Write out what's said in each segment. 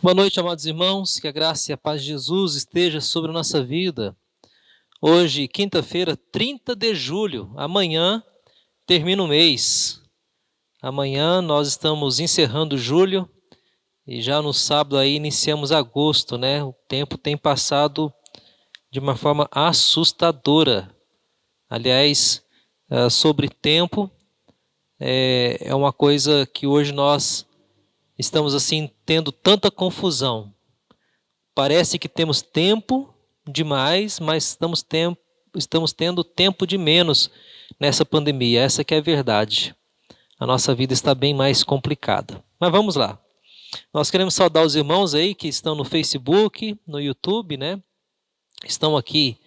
Boa noite, amados irmãos, que a graça e a paz de Jesus esteja sobre a nossa vida. Hoje, quinta-feira, 30 de julho, amanhã termina o mês. Amanhã nós estamos encerrando julho e já no sábado aí iniciamos agosto, né? O tempo tem passado de uma forma assustadora. Aliás, sobre tempo, é uma coisa que hoje nós estamos assim tendo tanta confusão. Parece que temos tempo demais, mas estamos tendo tempo de menos nessa pandemia. Essa que é a verdade. A nossa vida está bem mais complicada. Mas vamos lá. Nós queremos saudar os irmãos aí que estão no Facebook, no YouTube, né? Estão aqui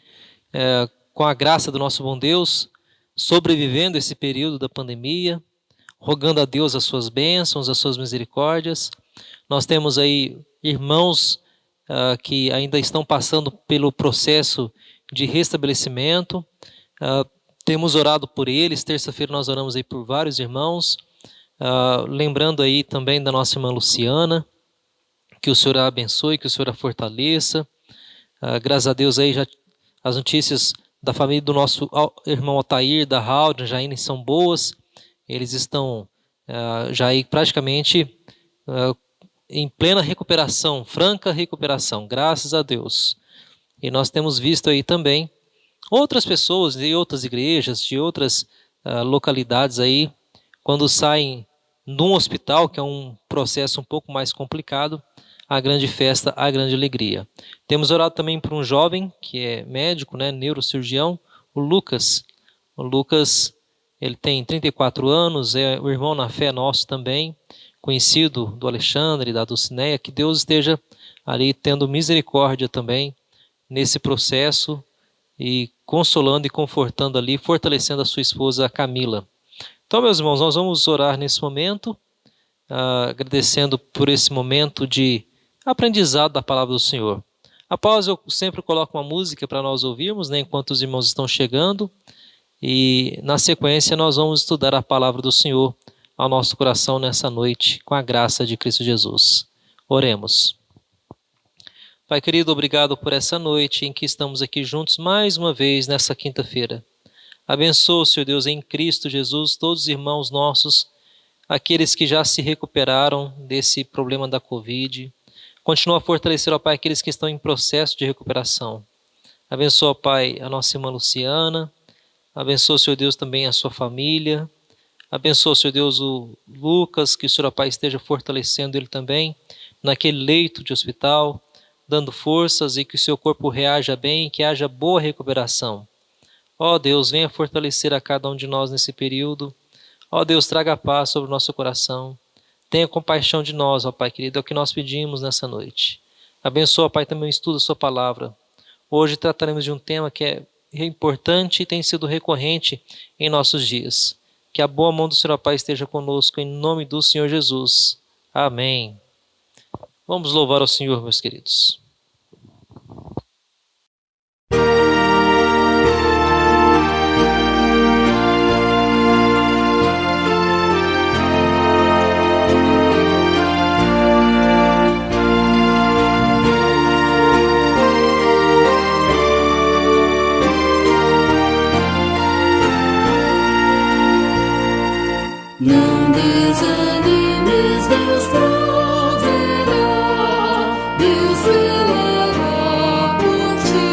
com a graça do nosso bom Deus, sobrevivendo esse período da pandemia, rogando a Deus as suas bênçãos, as suas misericórdias. Nós temos aí irmãos que ainda estão passando pelo processo de restabelecimento. Temos orado por eles. Terça-feira nós oramos aí por vários irmãos. Lembrando aí também da nossa irmã Luciana, que o Senhor a abençoe, que o Senhor a fortaleça. Graças a Deus aí já as notícias da família do nosso irmão Altair, da Raul, Jaine são boas. Eles estão já aí praticamente em plena recuperação, franca recuperação, graças a Deus. E nós temos visto aí também outras pessoas de outras igrejas, de outras localidades aí, quando saem num hospital, que é um processo um pouco mais complicado, a grande festa, a grande alegria. Temos orado também por um jovem que é médico, né, neurocirurgião, o Lucas. O Lucas, ele tem 34 anos, é o irmão na fé nosso também, conhecido do Alexandre e da Dulcineia. Que Deus esteja ali tendo misericórdia também nesse processo e consolando e confortando ali, fortalecendo a sua esposa Camila. Então, meus irmãos, nós vamos orar nesse momento, agradecendo por esse momento de aprendizado da palavra do Senhor. Após, eu sempre coloco uma música para nós ouvirmos, né, enquanto os irmãos estão chegando, e na sequência nós vamos estudar a palavra do Senhor ao nosso coração nessa noite, com a graça de Cristo Jesus. Oremos. Pai querido, obrigado por essa noite em que estamos aqui juntos mais uma vez nessa quinta-feira. Abençoa, Senhor Deus, em Cristo Jesus, todos os irmãos nossos, aqueles que já se recuperaram desse problema da Covid. Continua a fortalecer, ó Pai, aqueles que estão em processo de recuperação. Abençoa, ó Pai, a nossa irmã Luciana. Abençoa, Senhor Deus, também a sua família. Abençoa, Senhor Deus, o Lucas, que o Senhor, ó Pai, esteja fortalecendo ele também naquele leito de hospital, dando forças e que o seu corpo reaja bem, que haja boa recuperação. Ó Deus, venha fortalecer a cada um de nós nesse período. Ó Deus, traga paz sobre o nosso coração. Tenha compaixão de nós, ó Pai querido, é o que nós pedimos nessa noite. Abençoa, Pai, também o estudo da sua palavra. Hoje trataremos de um tema que é importante e tem sido recorrente em nossos dias. Que a boa mão do Senhor, ó Pai, esteja conosco, em nome do Senhor Jesus. Amém. Vamos louvar ao Senhor, meus queridos. Não desanimes, Deus proverá, Deus velará por ti,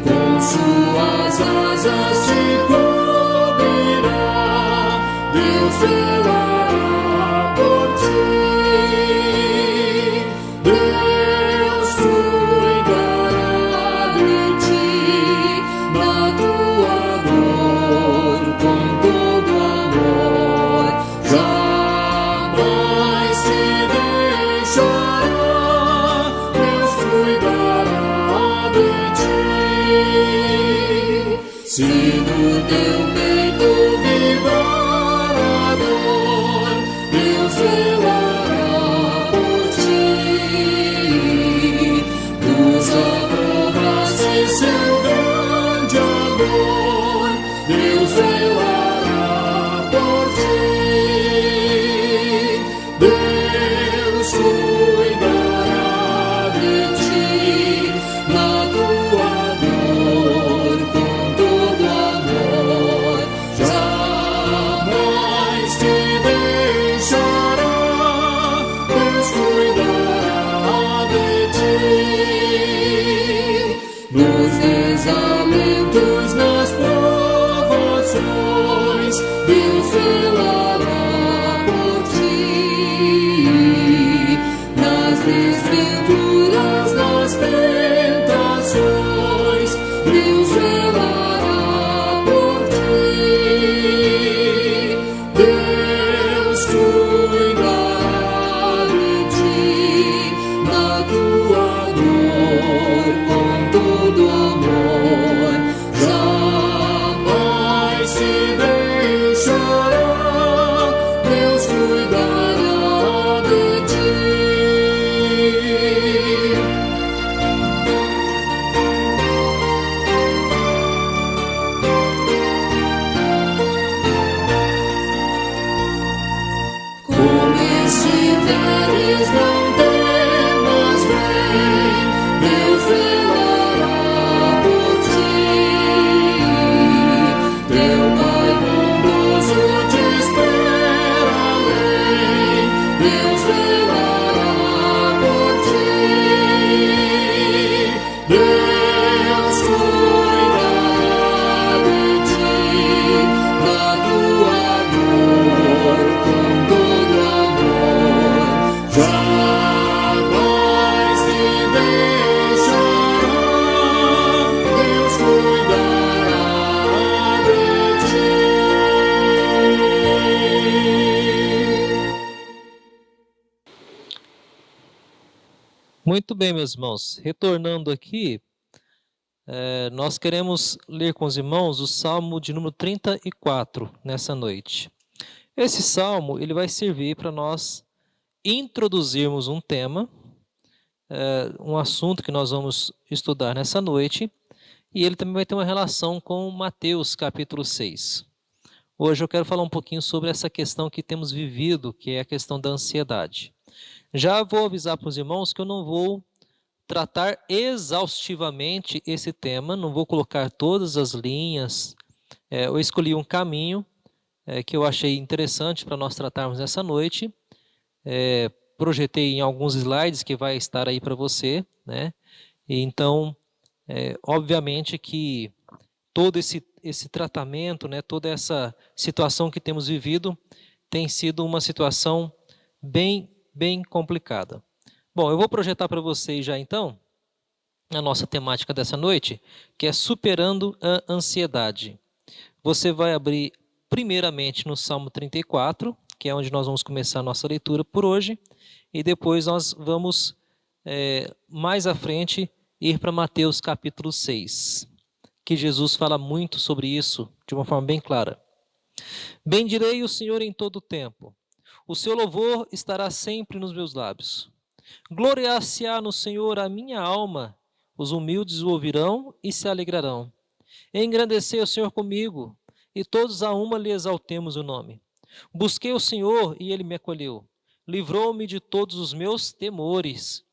com suas asas te cobrirá, Deus velará por ti, Deus cuidará de ti, na tua dor, com se no teu peito vibrar a dor, Deus velará por ti. Tu já provaste seu grande amor, Deus velará por ti. Deus Muito bem, meus irmãos. Retornando aqui, nós queremos ler com os irmãos o Salmo de número 34 nessa noite. Esse salmo ele vai servir para nós introduzirmos um tema, um assunto que nós vamos estudar nessa noite, e ele também vai ter uma relação com Mateus capítulo 6. Hoje eu quero falar um pouquinho sobre essa questão que temos vivido, que é a questão da ansiedade. Já vou avisar para os irmãos que eu não vou tratar exaustivamente esse tema, não vou colocar todas as linhas. Eu escolhi um caminho que eu achei interessante para nós tratarmos nessa noite. Projetei em alguns slides que vai estar aí para você, né? E então, obviamente que todo esse tratamento, né, toda essa situação que temos vivido tem sido uma situação bem complicada. Bom, eu vou projetar para vocês já então a nossa temática dessa noite, que é superando a ansiedade. Você vai abrir primeiramente no Salmo 34, que é onde nós vamos começar a nossa leitura por hoje, e depois nós vamos, mais à frente, ir para Mateus capítulo 6, que Jesus fala muito sobre isso de uma forma bem clara. Bendirei o Senhor em todo o tempo. O seu louvor estará sempre nos meus lábios. Gloriar-se-á no Senhor a minha alma, os humildes o ouvirão e se alegrarão. Engrandecei o Senhor comigo, e todos a uma lhe exaltemos o nome. Busquei o Senhor e ele me acolheu. Livrou-me de todos os meus temores.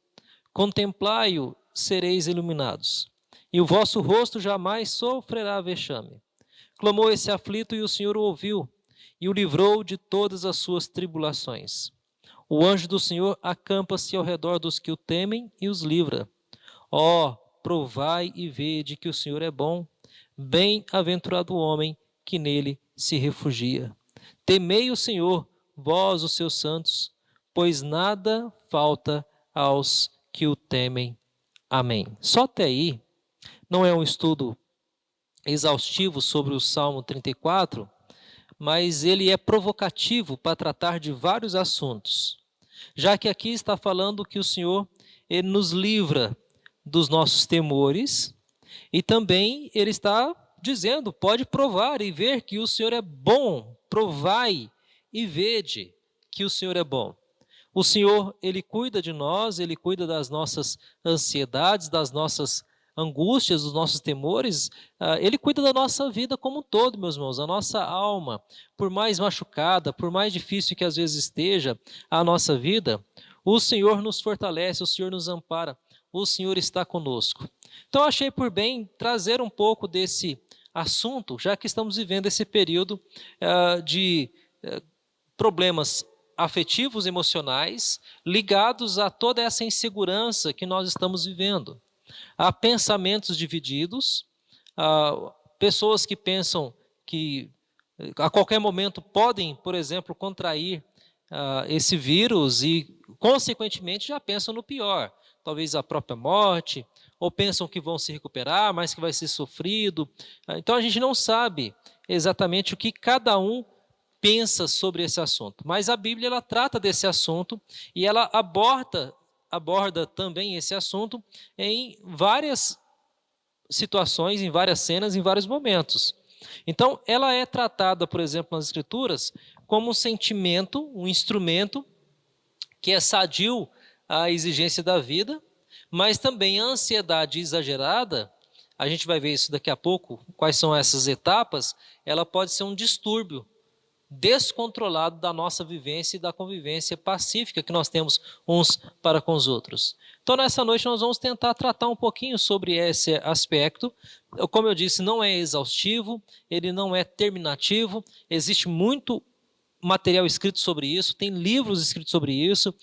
Contemplai-o, sereis iluminados, e o vosso rosto jamais sofrerá vexame. Clamou esse aflito e o Senhor o ouviu, e o livrou de todas as suas tribulações. O anjo do Senhor acampa-se ao redor dos que o temem e os livra. Ó, provai e vede que o Senhor é bom. Bem-aventurado o homem que nele se refugia. Temei o Senhor, vós os seus santos, pois nada falta aos que o temem. Amém. Só até aí, não é um estudo exaustivo sobre o Salmo 34, mas ele é provocativo para tratar de vários assuntos. Já que aqui está falando que o Senhor ele nos livra dos nossos temores, e também ele está dizendo, pode provar e ver que o Senhor é bom, provai e vede que o Senhor é bom. O Senhor, ele cuida de nós, ele cuida das nossas ansiedades, das nossas angústias, dos nossos temores, ele cuida da nossa vida como um todo, meus irmãos, a nossa alma, por mais machucada, por mais difícil que às vezes esteja a nossa vida, o Senhor nos fortalece, o Senhor nos ampara, o Senhor está conosco. Então achei por bem trazer um pouco desse assunto, já que estamos vivendo esse período de problemas afetivos, emocionais, ligados a toda essa insegurança que nós estamos vivendo. Há pensamentos divididos, pessoas que pensam que a qualquer momento podem, por exemplo, contrair esse vírus e, consequentemente, já pensam no pior, talvez a própria morte, ou pensam que vão se recuperar, mas que vai ser sofrido. Então a gente não sabe exatamente o que cada um pensa sobre esse assunto, mas a Bíblia ela trata desse assunto e ela aborda também esse assunto em várias situações, em várias cenas, em vários momentos. Então, ela é tratada, por exemplo, nas Escrituras, como um sentimento, um instrumento que é sadio à exigência da vida, mas também a ansiedade exagerada, a gente vai ver isso daqui a pouco, quais são essas etapas, ela pode ser um distúrbio descontrolado da nossa vivência e da convivência pacífica que nós temos uns para com os outros. Então, nessa noite, nós vamos tentar tratar um pouquinho sobre esse aspecto. Como eu disse, não é exaustivo, ele não é terminativo, existe muito material escrito sobre isso, tem livros escritos sobre isso,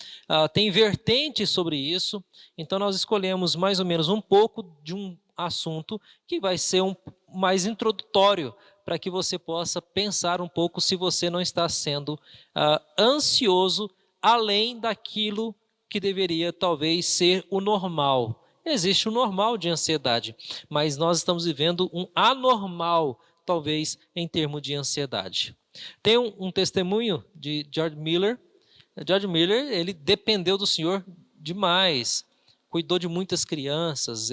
tem vertentes sobre isso. Então, nós escolhemos mais ou menos um pouco de um assunto que vai ser mais introdutório, para que você possa pensar um pouco se você não está sendo ansioso além daquilo que deveria talvez ser o normal. Existe o normal de ansiedade, mas nós estamos vivendo um anormal, talvez, em termos de ansiedade. Tem um testemunho de George Miller. George Miller, ele dependeu do Senhor demais. cuidou de muitas crianças,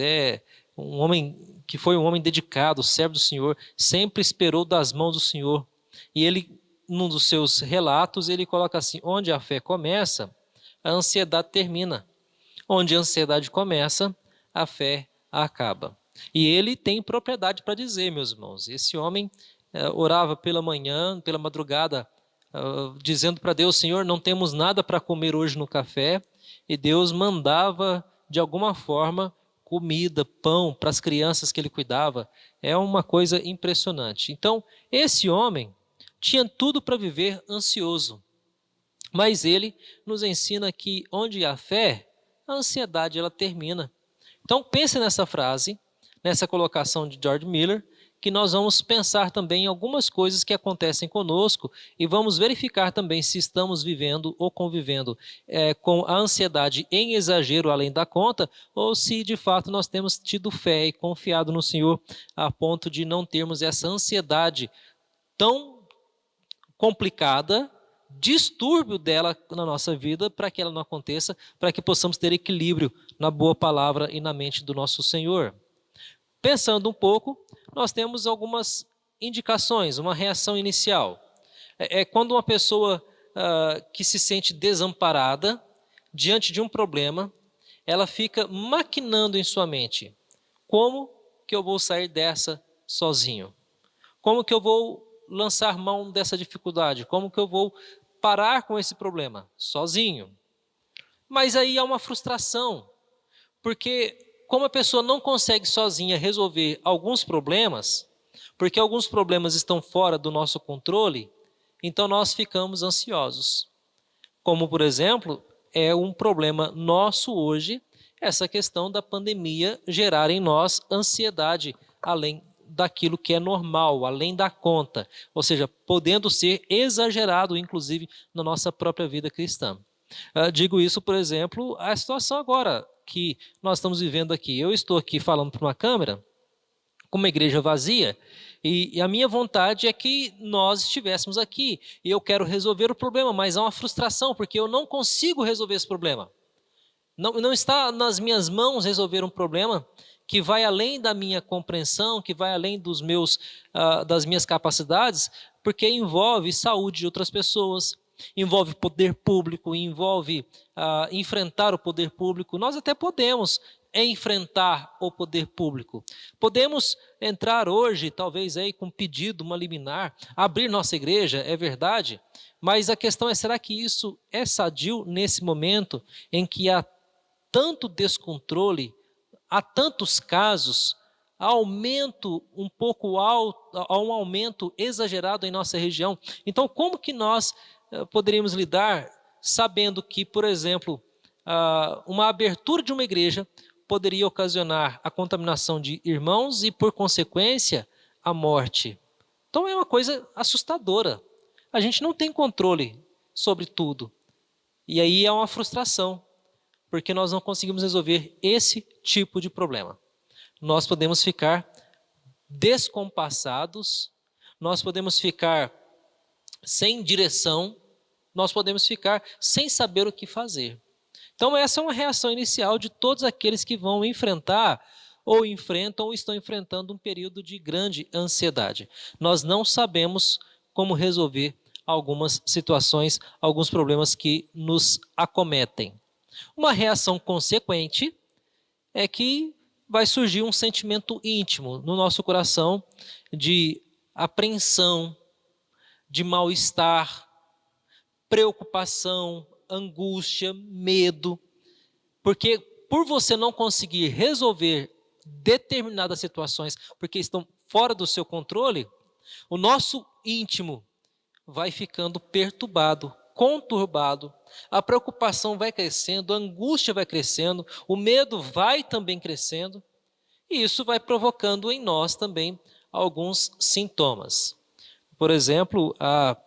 um homem que foi um homem dedicado, servo do Senhor, sempre esperou das mãos do Senhor. E ele, num dos seus relatos, ele coloca assim: onde a fé começa, a ansiedade termina. Onde a ansiedade começa, a fé acaba. E ele tem propriedade para dizer, meus irmãos, esse homem orava pela manhã, pela madrugada, dizendo para Deus: Senhor, não temos nada para comer hoje no café, e Deus mandava, de alguma forma, comida, pão para as crianças que ele cuidava. É uma coisa impressionante. Então, esse homem tinha tudo para viver ansioso, mas ele nos ensina que onde há fé, a ansiedade ela termina. Então, pense nessa frase, nessa colocação de George Miller, que nós vamos pensar também em algumas coisas que acontecem conosco e vamos verificar também se estamos vivendo ou convivendo com a ansiedade em exagero além da conta, ou se de fato nós temos tido fé e confiado no Senhor a ponto de não termos essa ansiedade tão complicada, distúrbio dela na nossa vida, para que ela não aconteça, para que possamos ter equilíbrio na boa palavra e na mente do nosso Senhor. Pensando um pouco, nós temos algumas indicações, uma reação inicial. É quando uma pessoa que se sente desamparada diante de um problema, ela fica maquinando em sua mente: como que eu vou sair dessa sozinho? Como que eu vou lançar mão dessa dificuldade? Como que eu vou parar com esse problema? Sozinho. Mas aí há uma frustração, porque como a pessoa não consegue sozinha resolver alguns problemas, porque alguns problemas estão fora do nosso controle, então nós ficamos ansiosos. Como, por exemplo, é um problema nosso hoje, essa questão da pandemia gerar em nós ansiedade, além daquilo que é normal, além da conta, ou seja, podendo ser exagerado, inclusive, na nossa própria vida cristã. Digo isso, por exemplo, a situação agora que nós estamos vivendo aqui. Eu estou aqui falando para uma câmera, com uma igreja vazia, e a minha vontade é que nós estivéssemos aqui, e eu quero resolver o problema, mas há uma frustração, porque eu não consigo resolver esse problema. Não está nas minhas mãos resolver um problema que vai além da minha compreensão, que vai além das minhas capacidades, porque envolve saúde de outras pessoas, envolve poder público, envolve enfrentar o poder público. Nós até podemos enfrentar o poder público. Podemos entrar hoje, talvez aí com pedido, uma liminar, abrir nossa igreja, é verdade, mas a questão é: será que isso é sadio nesse momento em que há tanto descontrole, há tantos casos, há um aumento exagerado em nossa região? Então, como que nós poderíamos lidar sabendo que, por exemplo, uma abertura de uma igreja poderia ocasionar a contaminação de irmãos e, por consequência, a morte? Então é uma coisa assustadora. A gente não tem controle sobre tudo. E aí é uma frustração, porque nós não conseguimos resolver esse tipo de problema. Nós podemos ficar descompassados, nós podemos ficar sem direção, nós podemos ficar sem saber o que fazer. Então essa é uma reação inicial de todos aqueles que vão enfrentar, ou enfrentam, ou estão enfrentando um período de grande ansiedade. Nós não sabemos como resolver algumas situações, alguns problemas que nos acometem. Uma reação consequente é que vai surgir um sentimento íntimo no nosso coração de apreensão, de mal-estar, preocupação, angústia, medo, porque por você não conseguir resolver determinadas situações, porque estão fora do seu controle, o nosso íntimo vai ficando perturbado, conturbado, a preocupação vai crescendo, a angústia vai crescendo, o medo vai também crescendo, e isso vai provocando em nós também alguns sintomas. Por exemplo, há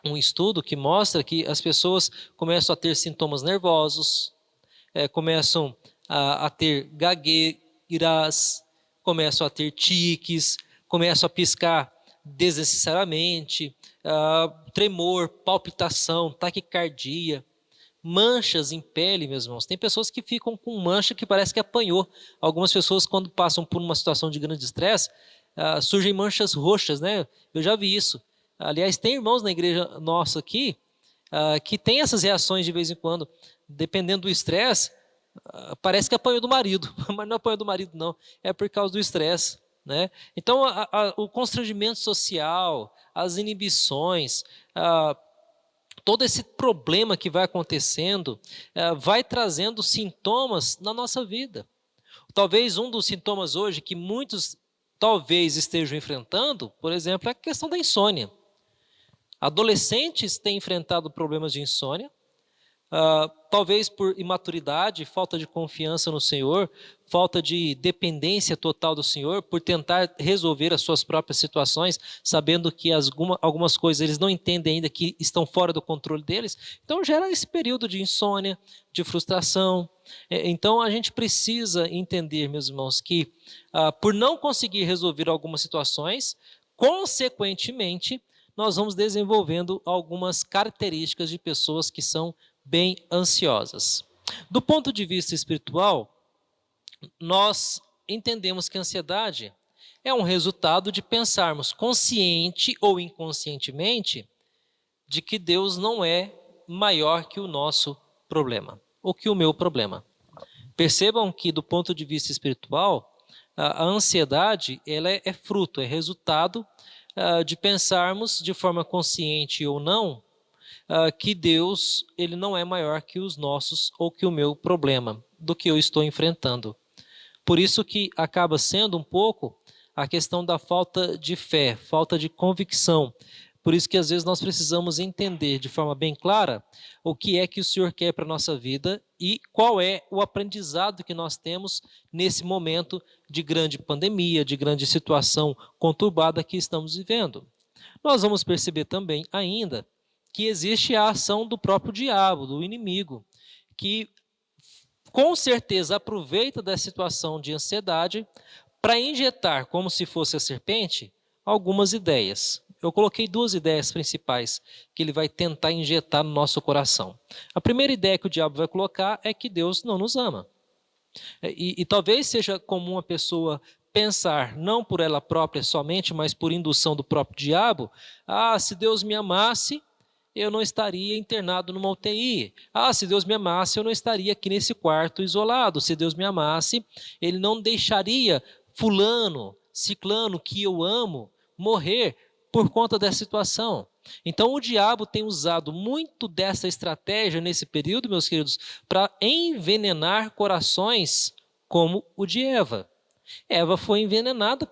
um estudo que mostra que as pessoas começam a ter sintomas nervosos, começam a ter gagueiras, começam a ter tiques, começam a piscar desnecessariamente, tremor, palpitação, taquicardia. manchas em pele, meus irmãos. Tem pessoas que ficam com mancha que parece que apanhou. Algumas pessoas, quando passam por uma situação de grande estresse, surgem manchas roxas, né? Eu já vi isso. Aliás, tem irmãos na igreja nossa aqui que tem essas reações de vez em quando. Dependendo do estresse, parece que apanhou do marido. Mas não apanhou do marido, não. É por causa do estresse, né? Então, o constrangimento social, as inibições, todo esse problema que vai acontecendo vai trazendo sintomas na nossa vida. Talvez um dos sintomas hoje que muitos talvez estejam enfrentando, por exemplo, é a questão da insônia. Adolescentes têm enfrentado problemas de insônia, talvez por imaturidade, falta de confiança no Senhor, falta de dependência total do Senhor, por tentar resolver as suas próprias situações, sabendo que algumas coisas eles não entendem ainda que estão fora do controle deles. Então gera esse período de insônia, de frustração. Então a gente precisa entender, meus irmãos, que por não conseguir resolver algumas situações, consequentemente, nós vamos desenvolvendo algumas características de pessoas que são bem ansiosas. Do ponto de vista espiritual, nós entendemos que a ansiedade é um resultado de pensarmos consciente ou inconscientemente de que Deus não é maior que o nosso problema, ou que o meu problema. Percebam que do ponto de vista espiritual, a ansiedade ela é fruto, é resultado de pensarmos de forma consciente ou não, que Deus ele não é maior que os nossos ou que o meu problema, do que eu estou enfrentando. Por isso que acaba sendo um pouco a questão da falta de fé, falta de convicção. Por isso que às vezes nós precisamos entender de forma bem clara o que é que o Senhor quer para a nossa vida e qual é o aprendizado que nós temos nesse momento de grande pandemia, de grande situação conturbada que estamos vivendo. Nós vamos perceber também ainda que existe a ação do próprio diabo, do inimigo, que com certeza aproveita da situação de ansiedade para injetar, como se fosse a serpente, algumas ideias. Eu coloquei 2 ideias principais que ele vai tentar injetar no nosso coração. A primeira ideia que o diabo vai colocar é que Deus não nos ama. E talvez seja comum a pessoa pensar, não por ela própria somente, mas por indução do próprio diabo, se Deus me amasse, eu não estaria internado numa UTI. Se Deus me amasse, eu não estaria aqui nesse quarto isolado. Se Deus me amasse, Ele não deixaria fulano, ciclano, que eu amo, morrer por conta dessa situação. Então o diabo tem usado muito dessa estratégia nesse período, meus queridos, para envenenar corações como o de Eva. Eva foi envenenada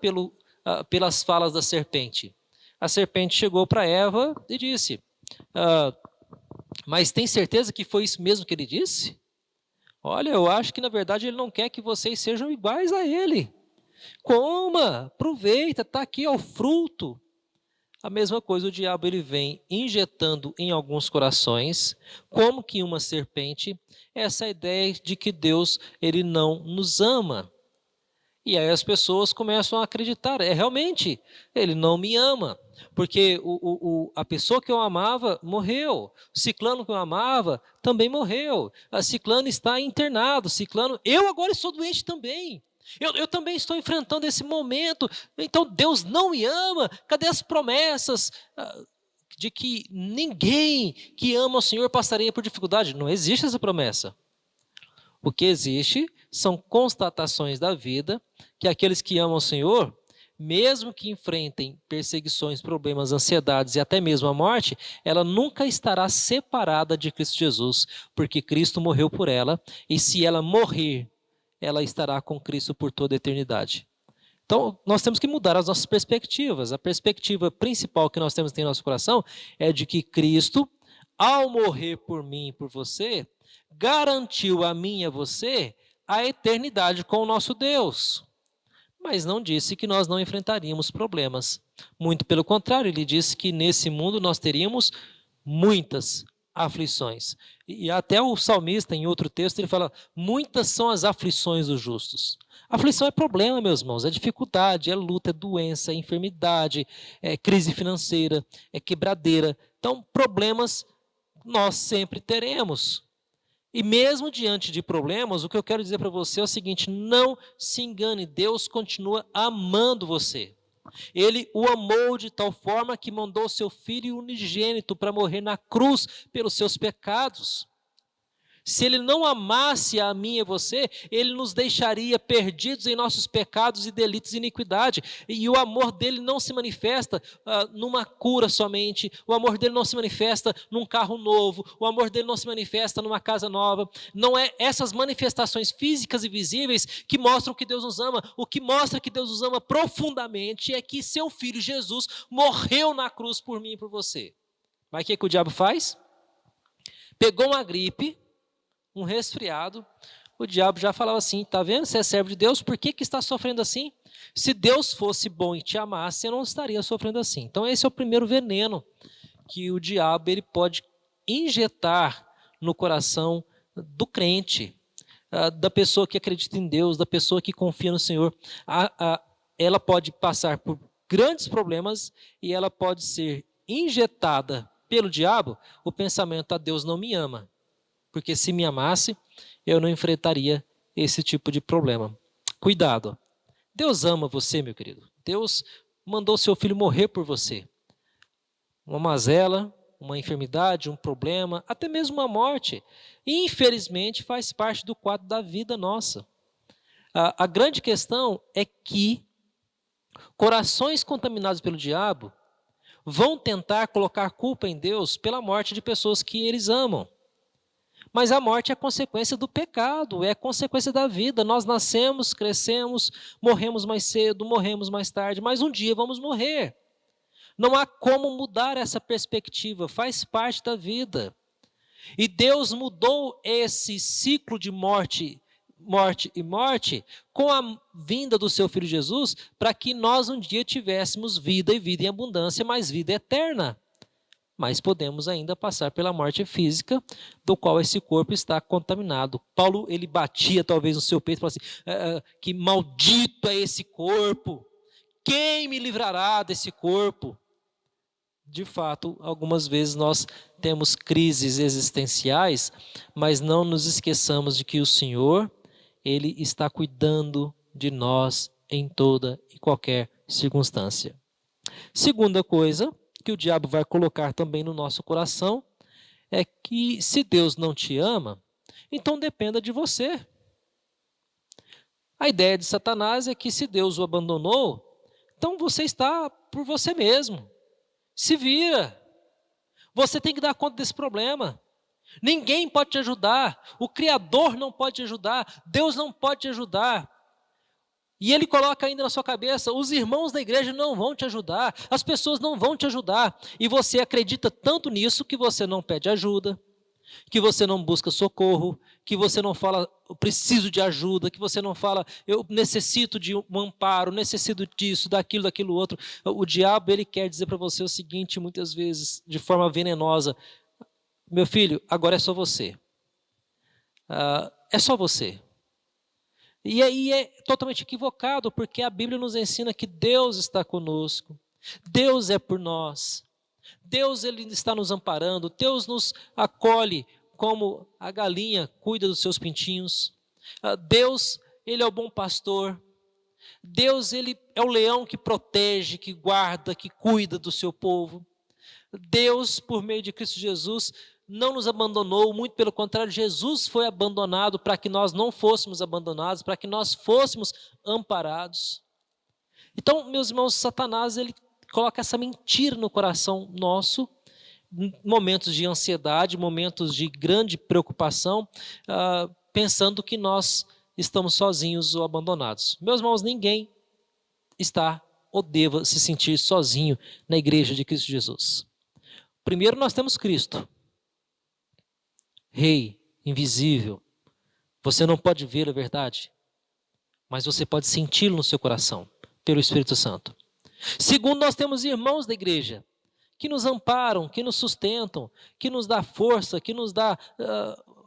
pelas falas da serpente. A serpente chegou para Eva e disse... mas tem certeza que foi isso mesmo que ele disse? Olha, eu acho que na verdade ele não quer que vocês sejam iguais a ele. Coma, aproveita, está aqui o fruto. A mesma coisa, o diabo ele vem injetando em alguns corações, como que uma serpente, essa ideia de que Deus ele não nos ama. E aí as pessoas começam a acreditar, realmente, ele não me ama, porque a pessoa que eu amava morreu, o ciclano que eu amava também morreu, a ciclano está internado, ciclano, eu agora sou doente também, eu também estou enfrentando esse momento, então Deus não me ama, cadê as promessas de que ninguém que ama o Senhor passaria por dificuldade? Não existe essa promessa. O que existe são constatações da vida que aqueles que amam o Senhor, mesmo que enfrentem perseguições, problemas, ansiedades e até mesmo a morte, ela nunca estará separada de Cristo Jesus, porque Cristo morreu por ela, e se ela morrer, ela estará com Cristo por toda a eternidade. Então, nós temos que mudar as nossas perspectivas. A perspectiva principal que nós temos em nosso coração é de que Cristo, ao morrer por mim e por você, garantiu a mim e a você a eternidade com o nosso Deus. Mas não disse que nós não enfrentaríamos problemas. Muito pelo contrário, ele disse que nesse mundo nós teríamos muitas aflições. E até o salmista, em outro texto, ele fala, muitas são as aflições dos justos. Aflição é problema, meus irmãos, é dificuldade, é luta, é doença, é enfermidade, é crise financeira, é quebradeira. Então, problemas nós sempre teremos. E mesmo diante de problemas, o que eu quero dizer para você é o seguinte: não se engane, Deus continua amando você. Ele o amou de tal forma que mandou seu Filho unigênito para morrer na cruz pelos seus pecados. Se ele não amasse a mim e a você, ele nos deixaria perdidos em nossos pecados e delitos e iniquidade. E o amor dele não se manifesta numa cura somente, o amor dele não se manifesta num carro novo, o amor dele não se manifesta numa casa nova. Não é essas manifestações físicas e visíveis que mostram que Deus nos ama. O que mostra que Deus nos ama profundamente é que seu Filho Jesus morreu na cruz por mim e por você. Mas o que o diabo faz? Pegou uma gripe, um resfriado, o diabo já falava assim: tá vendo? Você é servo de Deus, por que está sofrendo assim? Se Deus fosse bom e te amasse, você não estaria sofrendo assim. Então esse é o primeiro veneno que o diabo ele pode injetar no coração do crente, da pessoa que acredita em Deus, da pessoa que confia no Senhor. Ela pode passar por grandes problemas e ela pode ser injetada pelo diabo o pensamento: Deus não me ama. Porque se me amasse, eu não enfrentaria esse tipo de problema. Cuidado. Deus ama você, meu querido. Deus mandou seu Filho morrer por você. Uma mazela, uma enfermidade, um problema, até mesmo uma morte, infelizmente faz parte do quadro da vida nossa. A grande questão é que corações contaminados pelo diabo vão tentar colocar culpa em Deus pela morte de pessoas que eles amam. Mas a morte é consequência do pecado, é consequência da vida. Nós nascemos, crescemos, morremos mais cedo, morremos mais tarde, mas um dia vamos morrer. Não há como mudar essa perspectiva, faz parte da vida. E Deus mudou esse ciclo de morte com a vinda do seu Filho Jesus, para que nós um dia tivéssemos vida e vida em abundância, mas vida eterna. Mas podemos ainda passar pela morte física, do qual esse corpo está contaminado. Paulo, ele batia talvez no seu peito e falava assim: que maldito é esse corpo, quem me livrará desse corpo? De fato, algumas vezes nós temos crises existenciais, mas não nos esqueçamos de que o Senhor, ele está cuidando de nós em toda e qualquer circunstância. Segunda coisa que o diabo vai colocar também no nosso coração é que se Deus não te ama, então dependa de você. A ideia de Satanás é que se Deus o abandonou, então você está por você mesmo. Se vira. Você tem que dar conta desse problema. Ninguém pode te ajudar. O Criador não pode te ajudar. Deus não pode te ajudar. E ele coloca ainda na sua cabeça: os irmãos da igreja não vão te ajudar, as pessoas não vão te ajudar. E você acredita tanto nisso que você não pede ajuda, que você não busca socorro, que você não fala: eu preciso de ajuda, que você não fala: eu necessito de um amparo, necessito disso, daquilo outro. O diabo, ele quer dizer para você o seguinte, muitas vezes, de forma venenosa: meu filho, agora é só você. É só você. E aí é totalmente equivocado, porque a Bíblia nos ensina que Deus está conosco, Deus é por nós, Deus ele está nos amparando, Deus nos acolhe como a galinha cuida dos seus pintinhos. Deus, ele é o bom pastor. Deus, ele é o leão que protege, que guarda, que cuida do seu povo. Deus, por meio de Cristo Jesus, não nos abandonou, muito pelo contrário, Jesus foi abandonado para que nós não fôssemos abandonados, para que nós fôssemos amparados. Então, meus irmãos, Satanás, ele coloca essa mentira no coração nosso, momentos de ansiedade, momentos de grande preocupação, pensando que nós estamos sozinhos ou abandonados. Meus irmãos, ninguém está ou deva se sentir sozinho na igreja de Cristo Jesus. Primeiro nós temos Cristo, Rei, invisível. Você não pode ver a verdade, mas você pode senti-lo no seu coração, pelo Espírito Santo. Segundo, nós temos irmãos da igreja, que nos amparam, que nos sustentam, que nos dá força, que nos dá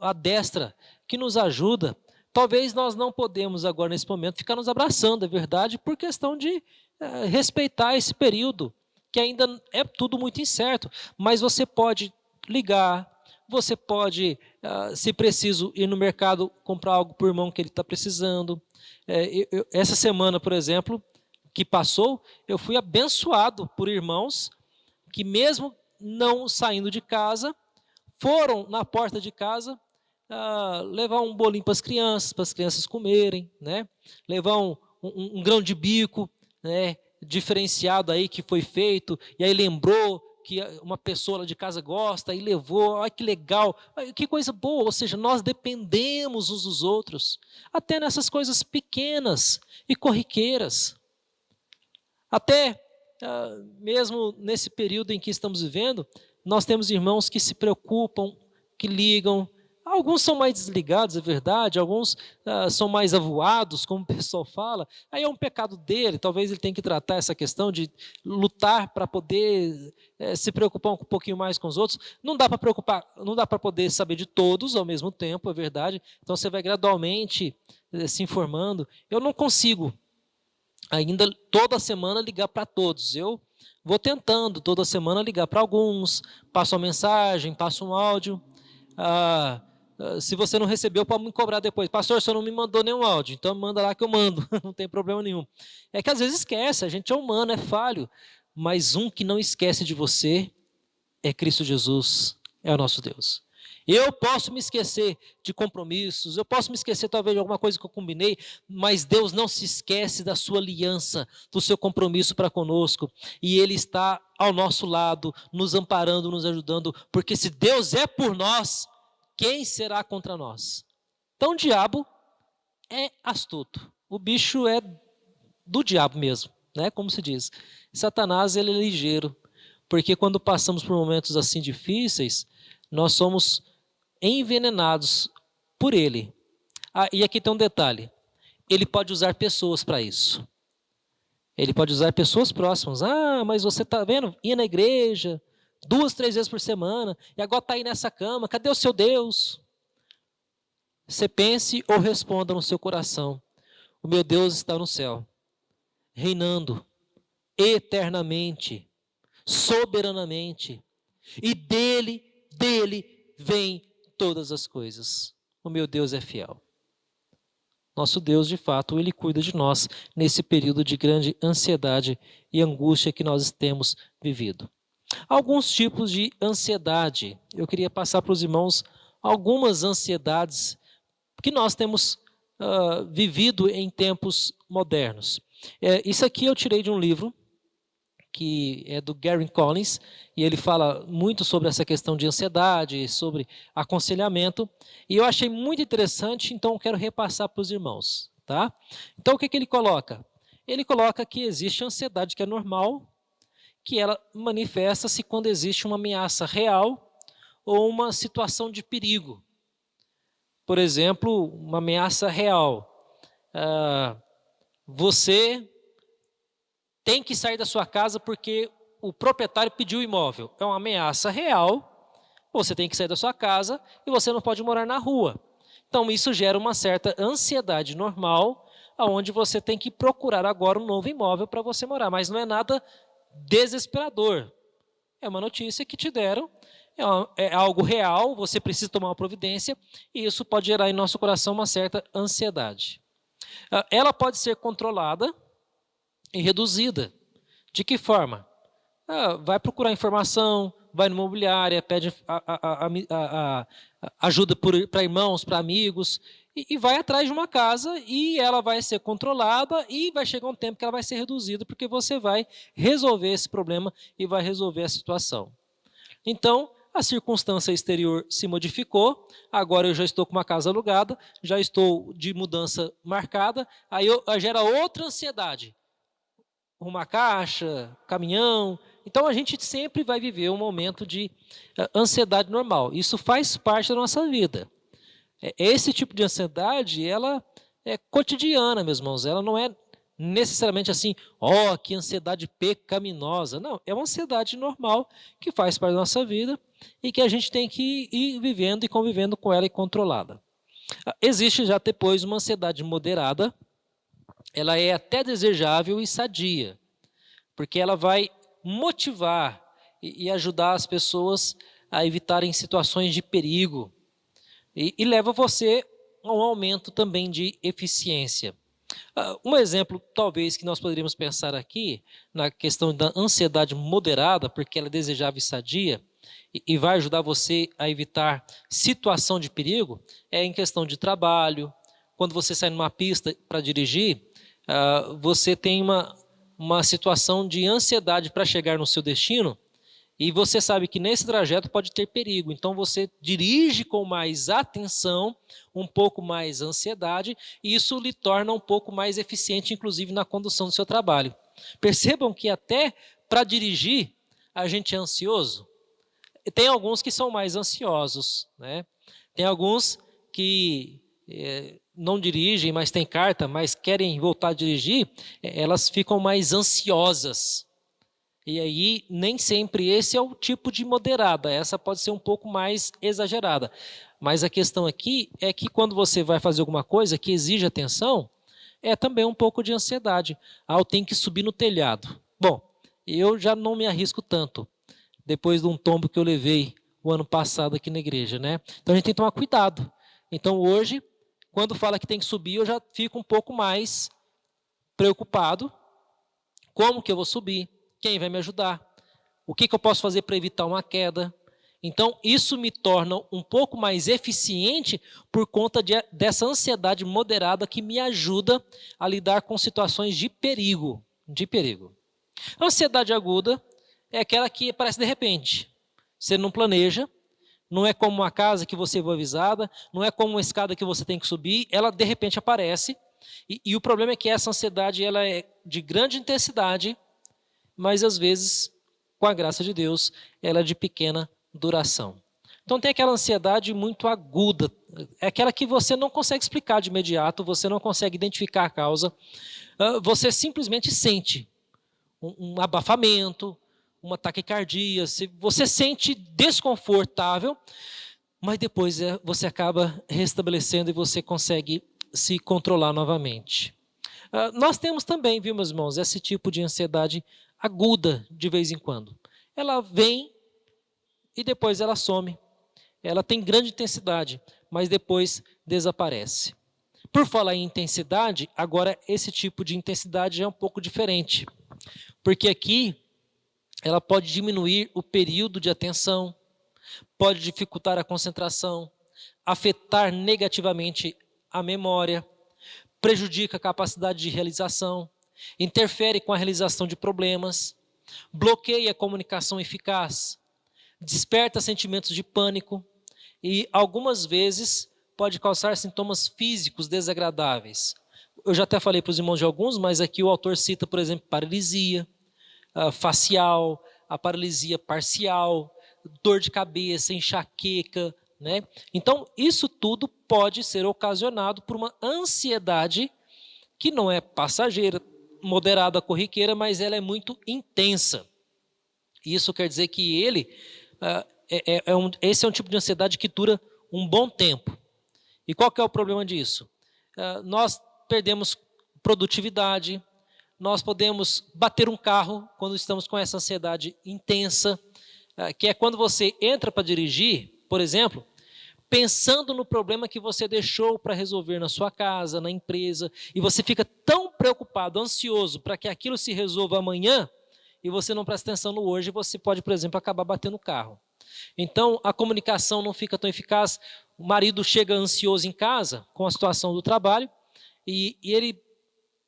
a destra, que nos ajuda. Talvez nós não podemos agora, nesse momento, ficar nos abraçando, é verdade, por questão de respeitar esse período, que ainda é tudo muito incerto. Mas você pode ligar, Você pode, se preciso, ir no mercado comprar algo por irmão que ele está precisando. Essa semana, por exemplo, que passou, eu fui abençoado por irmãos que mesmo não saindo de casa, foram na porta de casa levar um bolinho para as crianças comerem, né? Levar um grão de bico, né, diferenciado aí que foi feito, e aí lembrou que uma pessoa lá de casa gosta, e levou, olha que legal, que coisa boa, ou seja, nós dependemos uns dos outros, até nessas coisas pequenas e corriqueiras. Até mesmo nesse período em que estamos vivendo, nós temos irmãos que se preocupam, que ligam. Alguns são mais desligados, é verdade, alguns são mais avoados, como o pessoal fala. Aí é um pecado dele, talvez ele tenha que tratar essa questão de lutar para poder se preocupar um pouquinho mais com os outros. Não dá para preocupar, não dá para poder saber de todos ao mesmo tempo, é verdade. Então você vai gradualmente se informando. Eu não consigo ainda toda semana ligar para todos. Eu vou tentando toda semana ligar para alguns, passo uma mensagem, passo um áudio. Se você não recebeu, pode me cobrar depois. Pastor, você não me mandou nenhum áudio, então manda lá que eu mando, não tem problema nenhum. É que às vezes esquece, a gente é humano, é falho, mas um que não esquece de você é Cristo Jesus, é o nosso Deus. Eu posso me esquecer de compromissos, eu posso me esquecer talvez de alguma coisa que eu combinei, mas Deus não se esquece da sua aliança, do seu compromisso para conosco, e Ele está ao nosso lado, nos amparando, nos ajudando, porque se Deus é por nós, quem será contra nós? Então o diabo é astuto, o bicho é do diabo mesmo, né? Como se diz. Satanás, ele é ligeiro, porque quando passamos por momentos assim difíceis, nós somos envenenados por ele. E aqui tem um detalhe, ele pode usar pessoas para isso. Ele pode usar pessoas próximas. Mas você está vendo? Ia na igreja 2, 3 vezes por semana, e agora está aí nessa cama, cadê o seu Deus? Você pense ou responda no seu coração, o meu Deus está no céu, reinando eternamente, soberanamente, e dele vem todas as coisas. O meu Deus é fiel. Nosso Deus, de fato, Ele cuida de nós nesse período de grande ansiedade e angústia que nós temos vivido. Alguns tipos de ansiedade. Eu queria passar para os irmãos algumas ansiedades que nós temos vivido em tempos modernos. Isso aqui eu tirei de um livro que é do Gary Collins, e ele fala muito sobre essa questão de ansiedade, sobre aconselhamento, e eu achei muito interessante, então eu quero repassar para os irmãos. Tá? Então o que ele coloca? Ele coloca que existe ansiedade que é normal, que ela manifesta-se quando existe uma ameaça real ou uma situação de perigo. Por exemplo, uma ameaça real. Você tem que sair da sua casa porque o proprietário pediu o imóvel. É uma ameaça real, você tem que sair da sua casa e você não pode morar na rua. Então isso gera uma certa ansiedade normal, onde você tem que procurar agora um novo imóvel para você morar, mas não é nada desesperador. É uma notícia que te deram, é algo real, você precisa tomar uma providência, e isso pode gerar em nosso coração uma certa ansiedade. Ela pode ser controlada e reduzida. De que forma? Vai procurar informação, vai numa imobiliária, pede ajuda para irmãos, para amigos, e vai atrás de uma casa, e ela vai ser controlada, e vai chegar um tempo que ela vai ser reduzida, porque você vai resolver esse problema e vai resolver a situação. Então, a circunstância exterior se modificou, agora eu já estou com uma casa alugada, já estou de mudança marcada, aí gera outra ansiedade. Uma caixa, caminhão. Então a gente sempre vai viver um momento de ansiedade normal. Isso faz parte da nossa vida. Esse tipo de ansiedade, ela é cotidiana, meus irmãos. Ela não é necessariamente assim, que ansiedade pecaminosa. Não, é uma ansiedade normal que faz parte da nossa vida e que a gente tem que ir vivendo e convivendo com ela e controlada. Existe já depois uma ansiedade moderada. Ela é até desejável e sadia, porque ela vai motivar e ajudar as pessoas a evitarem situações de perigo e leva você a um aumento também de eficiência. Um exemplo, talvez, que nós poderíamos pensar aqui, na questão da ansiedade moderada, porque ela é desejável e sadia, e vai ajudar você a evitar situação de perigo, é em questão de trabalho. Quando você sai numa pista para dirigir, você tem uma situação de ansiedade para chegar no seu destino, e você sabe que nesse trajeto pode ter perigo, então você dirige com mais atenção, um pouco mais ansiedade, e isso lhe torna um pouco mais eficiente, inclusive na condução do seu trabalho. Percebam que até para dirigir a gente é ansioso. Tem alguns que são mais ansiosos, né? Tem alguns que não dirigem, mas têm carta, mas querem voltar a dirigir, elas ficam mais ansiosas. E aí, nem sempre esse é o tipo de moderada, essa pode ser um pouco mais exagerada. Mas a questão aqui é que quando você vai fazer alguma coisa que exige atenção, é também um pouco de ansiedade. Eu tenho que subir no telhado. Bom, eu já não me arrisco tanto, depois de um tombo que eu levei o ano passado aqui na igreja, né? Então a gente tem que tomar cuidado. Então hoje, quando fala que tem que subir, eu já fico um pouco mais preocupado. Como que eu vou subir? Quem vai me ajudar? O que eu posso fazer para evitar uma queda? Então, isso me torna um pouco mais eficiente por conta dessa ansiedade moderada que me ajuda a lidar com situações de perigo. A ansiedade aguda é aquela que aparece de repente. Você não planeja, não é como uma casa que você foi avisada, não é como uma escada que você tem que subir, ela de repente aparece. E o problema é que essa ansiedade ela é de grande intensidade, mas às vezes, com a graça de Deus, ela é de pequena duração. Então tem aquela ansiedade muito aguda, é aquela que você não consegue explicar de imediato, você não consegue identificar a causa, você simplesmente sente um abafamento, uma taquicardia, você sente desconfortável, mas depois você acaba restabelecendo e você consegue se controlar novamente. Nós temos também, viu, meus irmãos, esse tipo de ansiedade aguda de vez em quando. Ela vem e depois ela some. Ela tem grande intensidade, mas depois desaparece. Por falar em intensidade, agora esse tipo de intensidade é um pouco diferente. Porque aqui ela pode diminuir o período de atenção, pode dificultar a concentração, afetar negativamente a memória, prejudica a capacidade de realização, interfere com a realização de problemas, bloqueia a comunicação eficaz, desperta sentimentos de pânico e, algumas vezes, pode causar sintomas físicos desagradáveis. Eu já até falei para os irmãos de alguns, mas aqui o autor cita, por exemplo, paralisia facial, a paralisia parcial, dor de cabeça, enxaqueca, né? Então, isso tudo pode ser ocasionado por uma ansiedade que não é passageira, moderada, corriqueira, mas ela é muito intensa. Isso quer dizer que esse é um tipo de ansiedade que dura um bom tempo. E qual que é o problema disso? Nós perdemos produtividade, nós podemos bater um carro quando estamos com essa ansiedade intensa, que é quando você entra para dirigir, por exemplo, pensando no problema que você deixou para resolver na sua casa, na empresa, e você fica tão preocupado, ansioso para que aquilo se resolva amanhã, e você não presta atenção no hoje, você pode, por exemplo, acabar batendo o carro. Então, a comunicação não fica tão eficaz, o marido chega ansioso em casa, com a situação do trabalho, e ele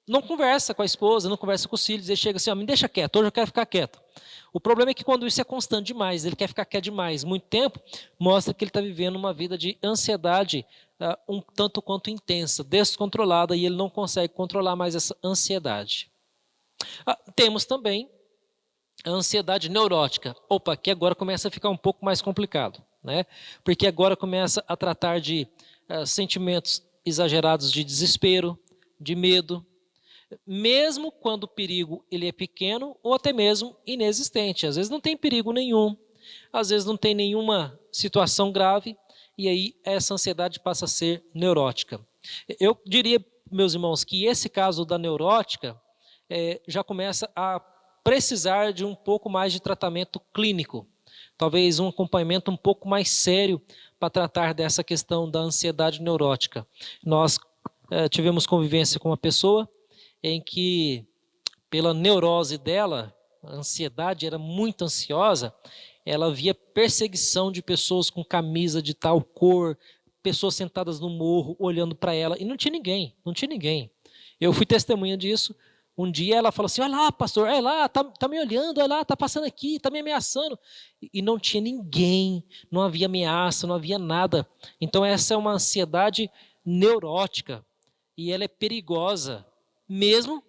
não conversa com a esposa, não conversa com os filhos, ele chega assim, me deixa quieto, hoje eu quero ficar quieto. O problema é que quando isso é constante demais, ele quer ficar quieto demais, muito tempo, mostra que ele está vivendo uma vida de ansiedade um tanto quanto intensa, descontrolada, e ele não consegue controlar mais essa ansiedade. Temos também a ansiedade neurótica. Opa, que agora começa a ficar um pouco mais complicado, né? Porque agora começa a tratar de sentimentos exagerados de desespero, de medo, mesmo quando o perigo ele é pequeno ou até mesmo inexistente. Às vezes não tem perigo nenhum, às vezes não tem nenhuma situação grave, e aí essa ansiedade passa a ser neurótica. Eu diria, meus irmãos, que esse caso da neurótica já começa a precisar de um pouco mais de tratamento clínico. talvez um acompanhamento um pouco mais sério para tratar dessa questão da ansiedade neurótica. Nós tivemos convivência com uma pessoa em que, pela neurose dela, a ansiedade, era muito ansiosa, ela via perseguição de pessoas com camisa de tal cor, pessoas sentadas no morro, olhando para ela, e não tinha ninguém. Eu fui testemunha disso. Um dia ela falou assim, olha lá, pastor, olha lá, tá me olhando, olha lá, tá passando aqui, tá me ameaçando. E não tinha ninguém, não havia ameaça, não havia nada. Então essa é uma ansiedade neurótica, e ela é perigosa, mesmo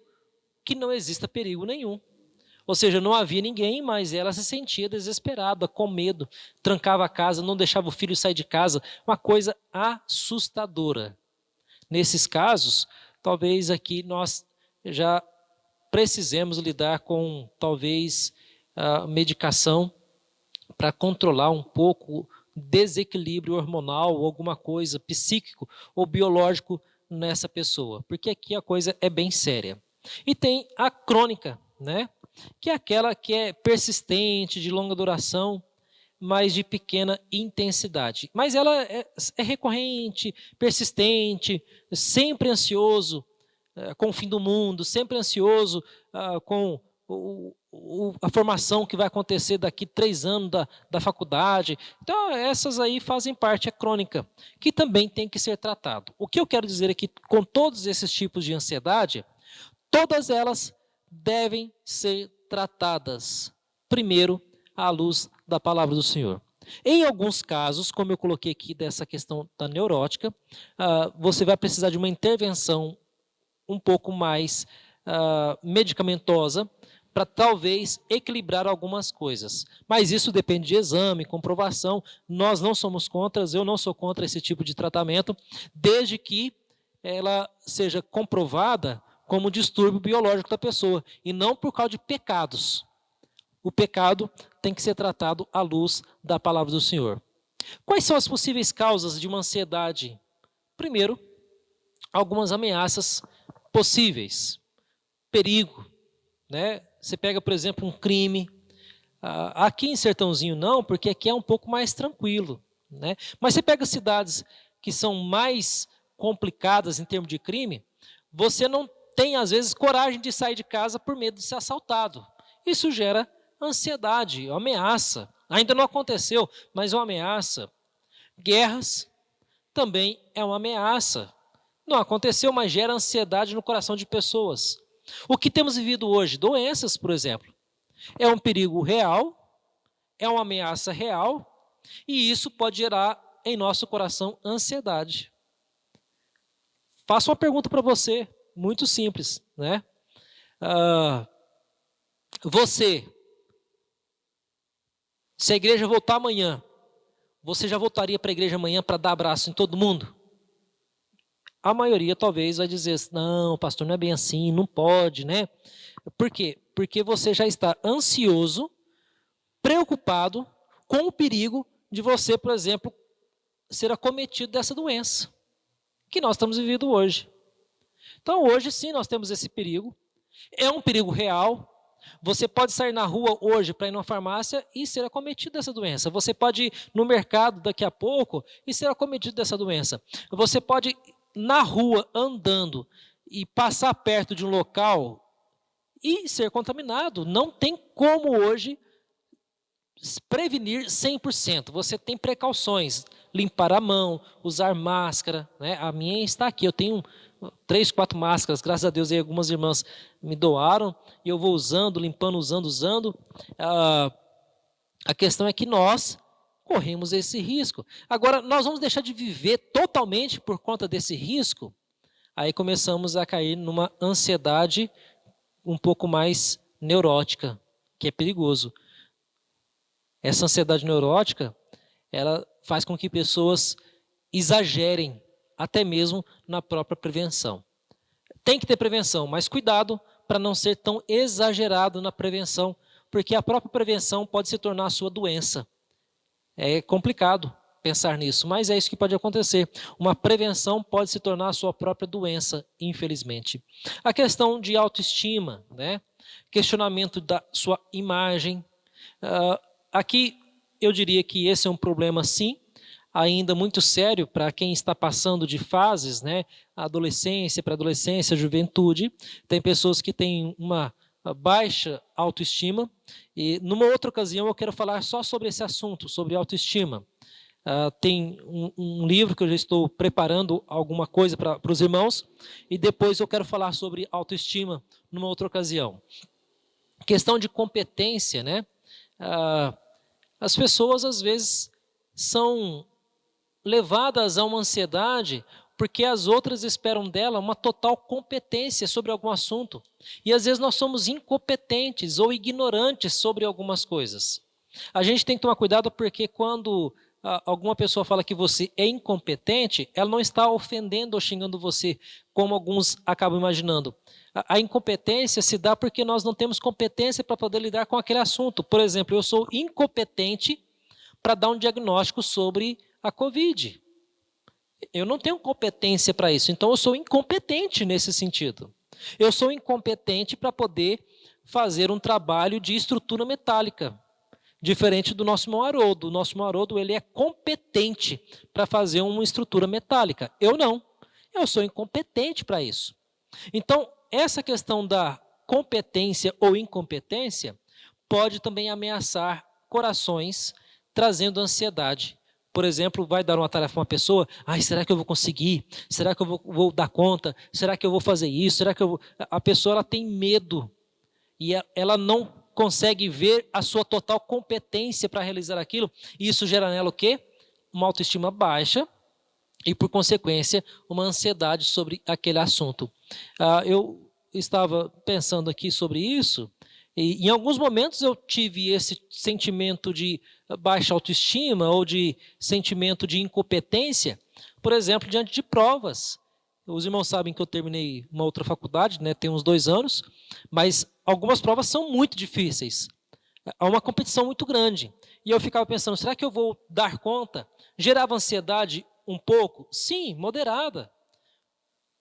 que não exista perigo nenhum. Ou seja, não havia ninguém, mas ela se sentia desesperada, com medo, trancava a casa, não deixava o filho sair de casa, uma coisa assustadora. Nesses casos, talvez aqui nós já precisemos lidar com, talvez, a medicação para controlar um pouco o desequilíbrio hormonal, ou alguma coisa psíquico ou biológico nessa pessoa, porque aqui a coisa é bem séria. E tem a crônica, né? Que é aquela que é persistente, de longa duração, mas de pequena intensidade. Mas ela é recorrente, persistente, sempre ansioso com o fim do mundo, sempre ansioso com a formação que vai acontecer daqui 3 anos da faculdade. Então, essas aí fazem parte, é crônica, que também tem que ser tratado. O que eu quero dizer é que, com todos esses tipos de ansiedade, todas elas devem ser tratadas, primeiro, à luz da palavra do Senhor. Em alguns casos, como eu coloquei aqui dessa questão da neurótica, você vai precisar de uma intervenção um pouco mais medicamentosa, para talvez equilibrar algumas coisas. Mas isso depende de exame, comprovação. Nós não somos contra, eu não sou contra esse tipo de tratamento, desde que ela seja comprovada como distúrbio biológico da pessoa, e não por causa de pecados. O pecado tem que ser tratado à luz da palavra do Senhor. Quais são as possíveis causas de uma ansiedade? Primeiro, algumas ameaças possíveis. Perigo, né? Você pega, por exemplo, um crime. Aqui em Sertãozinho não, porque aqui é um pouco mais tranquilo, né? Mas você pega cidades que são mais complicadas em termos de crime, você não tem, às vezes, coragem de sair de casa por medo de ser assaltado. Isso gera ansiedade, ameaça. Ainda não aconteceu, mas é uma ameaça. Guerras também é uma ameaça. Não aconteceu, mas gera ansiedade no coração de pessoas. O que temos vivido hoje? Doenças, por exemplo. É um perigo real, é uma ameaça real, e isso pode gerar em nosso coração ansiedade. Faço uma pergunta para você, muito simples, né? Você, se a igreja voltar amanhã, você já voltaria para a igreja amanhã para dar abraço em todo mundo? A maioria talvez vai dizer, não, pastor, não é bem assim, não pode, né? Por quê? Porque você já está ansioso, preocupado com o perigo de você, por exemplo, ser acometido dessa doença que nós estamos vivendo hoje. Então, hoje sim, nós temos esse perigo. É um perigo real. Você pode sair na rua hoje para ir numa farmácia e ser acometido dessa doença. Você pode ir no mercado daqui a pouco e ser acometido dessa doença. Você pode na rua andando e passar perto de um local e ser contaminado. Não tem como hoje prevenir 100%. Você tem precauções, limpar a mão, usar máscara, né? A minha está aqui, eu tenho 3, 4 máscaras, graças a Deus aí algumas irmãs me doaram, e eu vou usando, limpando, usando. A questão é que nós corremos esse risco. Agora, nós vamos deixar de viver totalmente por conta desse risco? Aí começamos a cair numa ansiedade um pouco mais neurótica, que é perigoso. Essa ansiedade neurótica, ela faz com que pessoas exagerem, até mesmo na própria prevenção. Tem que ter prevenção, mas cuidado para não ser tão exagerado na prevenção, porque a própria prevenção pode se tornar a sua doença. É complicado pensar nisso, mas é isso que pode acontecer. Uma prevenção pode se tornar a sua própria doença, infelizmente. A questão de autoestima, né? Questionamento da sua imagem. Aqui eu diria que esse é um problema, sim, ainda muito sério para quem está passando de fases, né? Adolescência, pré-adolescência, juventude. Tem pessoas que têm uma baixa autoestima. E numa outra ocasião eu quero falar só sobre esse assunto, sobre autoestima. Tem um livro que eu já estou preparando alguma coisa para os irmãos, e depois eu quero falar sobre autoestima numa outra ocasião. Questão de competência, né? As pessoas às vezes são levadas a uma ansiedade porque as outras esperam dela uma total competência sobre algum assunto. E às vezes nós somos incompetentes ou ignorantes sobre algumas coisas. A gente tem que tomar cuidado porque quando alguma pessoa fala que você é incompetente, ela não está ofendendo ou xingando você, como alguns acabam imaginando. A incompetência se dá porque nós não temos competência para poder lidar com aquele assunto. Por exemplo, eu sou incompetente para dar um diagnóstico sobre a Covid. Eu não tenho competência para isso, então eu sou incompetente nesse sentido. Eu sou incompetente para poder fazer um trabalho de estrutura metálica, diferente do nosso irmão Haroldo. O nosso irmão Haroldo, ele é competente para fazer uma estrutura metálica. Eu não. Eu sou incompetente para isso. Então, essa questão da competência ou incompetência pode também ameaçar corações, trazendo ansiedade. Por exemplo, vai dar uma tarefa a uma pessoa, será que eu vou conseguir? Será que eu vou dar conta? Será que eu vou fazer isso? Será que eu vou... A pessoa ela tem medo e ela não consegue ver a sua total competência para realizar aquilo, e isso gera nela o quê? Uma autoestima baixa e, por consequência, uma ansiedade sobre aquele assunto. Eu estava pensando aqui sobre isso, e em alguns momentos eu tive esse sentimento de baixa autoestima ou de sentimento de incompetência, por exemplo, diante de provas. Os irmãos sabem que eu terminei uma outra faculdade, né, tem uns 2 anos, mas algumas provas são muito difíceis. Há uma competição muito grande. E eu ficava pensando, será que eu vou dar conta? Gerava ansiedade um pouco? Sim, moderada.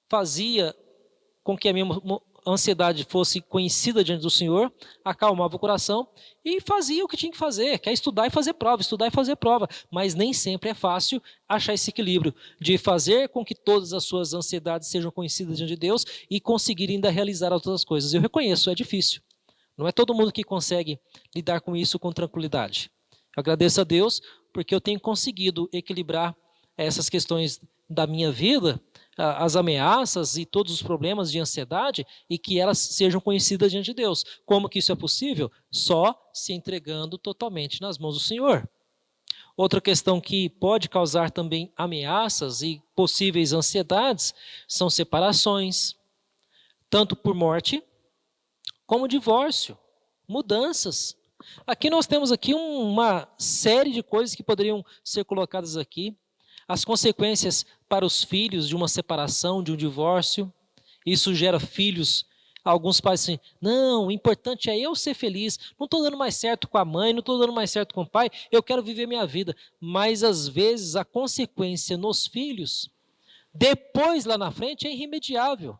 Fazia com que a minha ansiedade fosse conhecida diante do Senhor, acalmava o coração e fazia o que tinha que fazer, que é estudar e fazer prova, mas nem sempre é fácil achar esse equilíbrio de fazer com que todas as suas ansiedades sejam conhecidas diante de Deus e conseguir ainda realizar outras coisas. Eu reconheço, é difícil, não é todo mundo que consegue lidar com isso com tranquilidade. Eu agradeço a Deus porque eu tenho conseguido equilibrar essas questões da minha vida, as ameaças e todos os problemas de ansiedade, e que elas sejam conhecidas diante de Deus. Como que isso é possível? Só se entregando totalmente nas mãos do Senhor. Outra questão que pode causar também ameaças e possíveis ansiedades são separações, tanto por morte como divórcio, mudanças. Aqui nós temos aqui uma série de coisas que poderiam ser colocadas aqui. As consequências para os filhos de uma separação, de um divórcio. Isso gera filhos. Alguns pais dizem, não, o importante é eu ser feliz. Não estou dando mais certo com a mãe, não estou dando mais certo com o pai. Eu quero viver minha vida. Mas, às vezes, a consequência nos filhos, depois, lá na frente, é irremediável.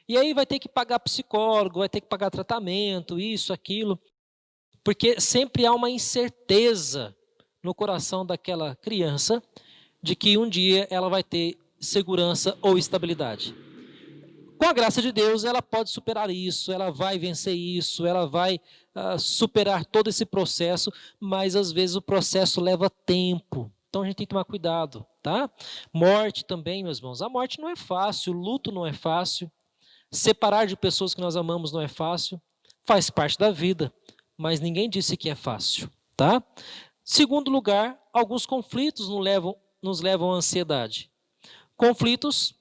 E aí vai ter que pagar psicólogo, vai ter que pagar tratamento, isso, aquilo. Porque sempre há uma incerteza no coração daquela criança de que um dia ela vai ter segurança ou estabilidade. Com a graça de Deus, ela pode superar isso, ela vai vencer isso, ela vai superar todo esse processo, mas às vezes o processo leva tempo. Então a gente tem que tomar cuidado, tá? Morte também, meus irmãos. A morte não é fácil, o luto não é fácil, separar de pessoas que nós amamos não é fácil, faz parte da vida, mas ninguém disse que é fácil, tá? Segundo lugar, alguns conflitos nos levam à ansiedade. Conflitos,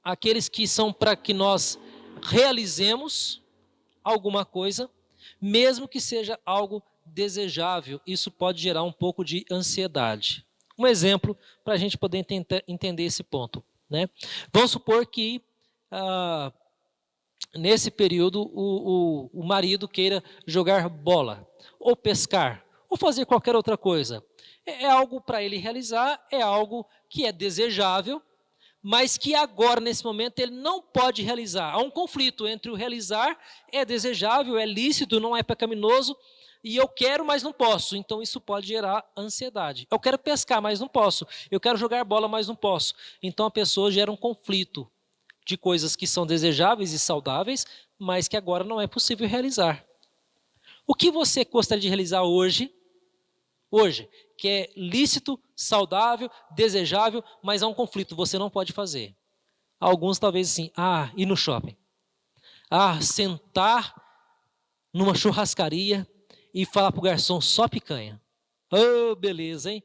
aqueles que são para que nós realizemos alguma coisa, mesmo que seja algo desejável, isso pode gerar um pouco de ansiedade. Um exemplo para a gente poder entender esse ponto, né? Vamos supor que nesse período o marido queira jogar bola, ou pescar, ou fazer qualquer outra coisa. É algo para ele realizar, é algo que é desejável, mas que agora, nesse momento, ele não pode realizar. Há um conflito entre o realizar, é desejável, é lícito, não é pecaminoso, e eu quero, mas não posso. Então isso pode gerar ansiedade. Eu quero pescar, mas não posso. Eu quero jogar bola, mas não posso. Então a pessoa gera um conflito de coisas que são desejáveis e saudáveis, mas que agora não é possível realizar. O que você gostaria de realizar hoje, que é lícito, saudável, desejável, mas há um conflito, você não pode fazer? Alguns talvez assim, ir no shopping. Sentar numa churrascaria e falar para o garçom só picanha. Oh, beleza, hein?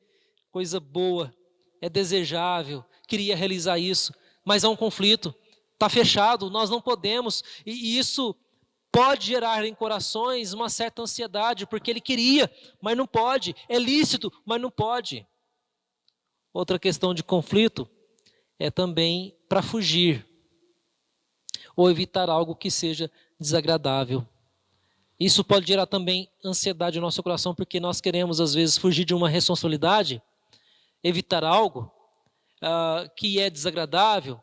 Coisa boa, é desejável, queria realizar isso, mas há um conflito, está fechado, nós não podemos, e isso pode gerar em corações uma certa ansiedade, porque ele queria, mas não pode, é lícito, mas não pode. Outra questão de conflito é também para fugir, ou evitar algo que seja desagradável. Isso pode gerar também ansiedade no nosso coração, porque nós queremos, às vezes, fugir de uma responsabilidade, evitar algo que é desagradável,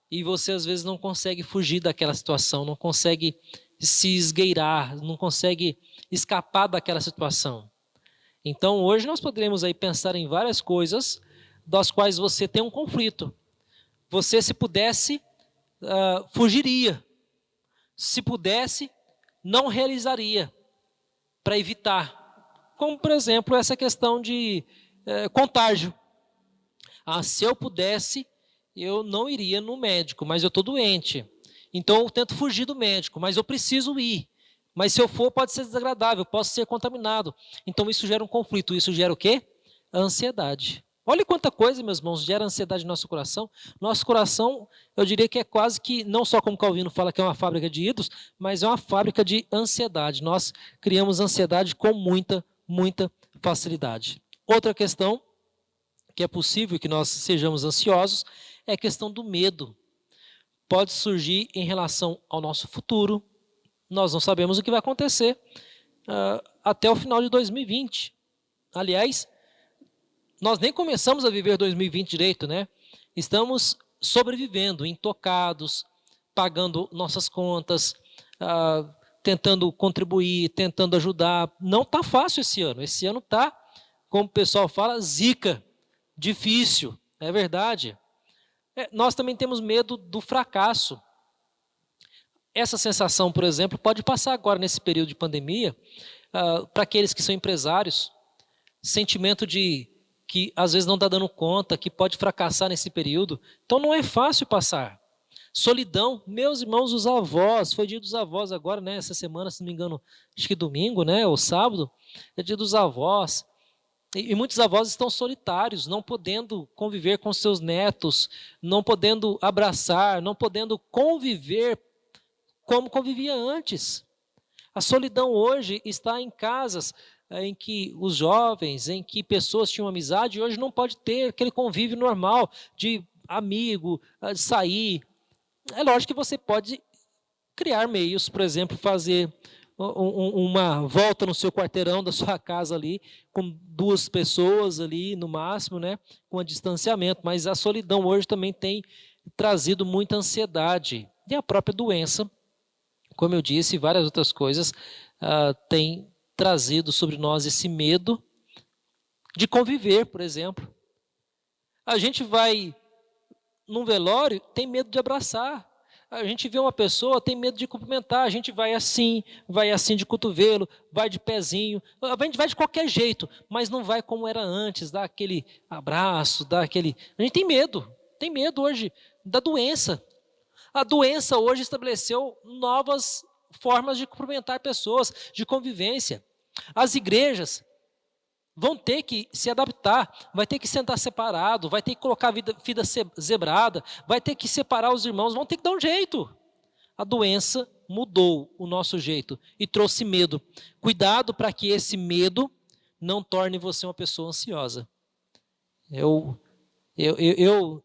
e você, às vezes, não consegue fugir daquela situação, não consegue se esgueirar, não consegue escapar daquela situação. Então, hoje nós poderemos aí pensar em várias coisas das quais você tem um conflito. Você, se pudesse, fugiria. Se pudesse, não realizaria, para evitar. Como, por exemplo, essa questão de contágio. Se eu pudesse, eu não iria no médico, mas eu estou doente. Então eu tento fugir do médico, mas eu preciso ir. Mas se eu for, pode ser desagradável, posso ser contaminado. Então isso gera um conflito. Isso gera o quê? A ansiedade. Olha quanta coisa, meus irmãos, gera ansiedade no nosso coração. Nosso coração, eu diria que é quase que, não só como Calvino fala que é uma fábrica de ídolos, mas é uma fábrica de ansiedade. Nós criamos ansiedade com muita, muita facilidade. Outra questão que é possível que nós sejamos ansiosos é a questão do medo. Pode surgir em relação ao nosso futuro. Nós não sabemos o que vai acontecer até o final de 2020. Aliás, nós nem começamos a viver 2020 direito, né? Estamos sobrevivendo, intocados, pagando nossas contas, tentando contribuir, tentando ajudar. Não está fácil esse ano. Esse ano está, como o pessoal fala, zica, difícil, é verdade. Nós também temos medo do fracasso. Essa sensação, por exemplo, pode passar agora nesse período de pandemia, para aqueles que são empresários, sentimento de que às vezes não está dando conta, que pode fracassar nesse período. Então não é fácil passar. Solidão, meus irmãos, os avós, foi dia dos avós agora, né? Essa semana, se não me engano, acho que domingo, né? Ou sábado, é dia dos avós. E muitos avós estão solitários, não podendo conviver com seus netos, não podendo abraçar, não podendo conviver como convivia antes. A solidão hoje está em casas em que os jovens, em que pessoas tinham amizade, hoje não pode ter aquele convívio normal de amigo, de sair. É lógico que você pode criar meios, por exemplo, fazer uma volta no seu quarteirão da sua casa ali, com 2 pessoas ali no máximo, né, com distanciamento, mas a solidão hoje também tem trazido muita ansiedade. E a própria doença, como eu disse, e várias outras coisas, tem trazido sobre nós esse medo de conviver, por exemplo. A gente vai num velório, tem medo de abraçar. A gente vê uma pessoa, tem medo de cumprimentar, a gente vai assim de cotovelo, vai de pezinho, a gente vai de qualquer jeito, mas não vai como era antes, dá aquele abraço, A gente tem medo hoje da doença. A doença hoje estabeleceu novas formas de cumprimentar pessoas, de convivência. As igrejas vão ter que se adaptar, vai ter que sentar separado, vai ter que colocar vida zebrada, vai ter que separar os irmãos, vão ter que dar um jeito. A doença mudou o nosso jeito e trouxe medo. Cuidado para que esse medo não torne você uma pessoa ansiosa. Eu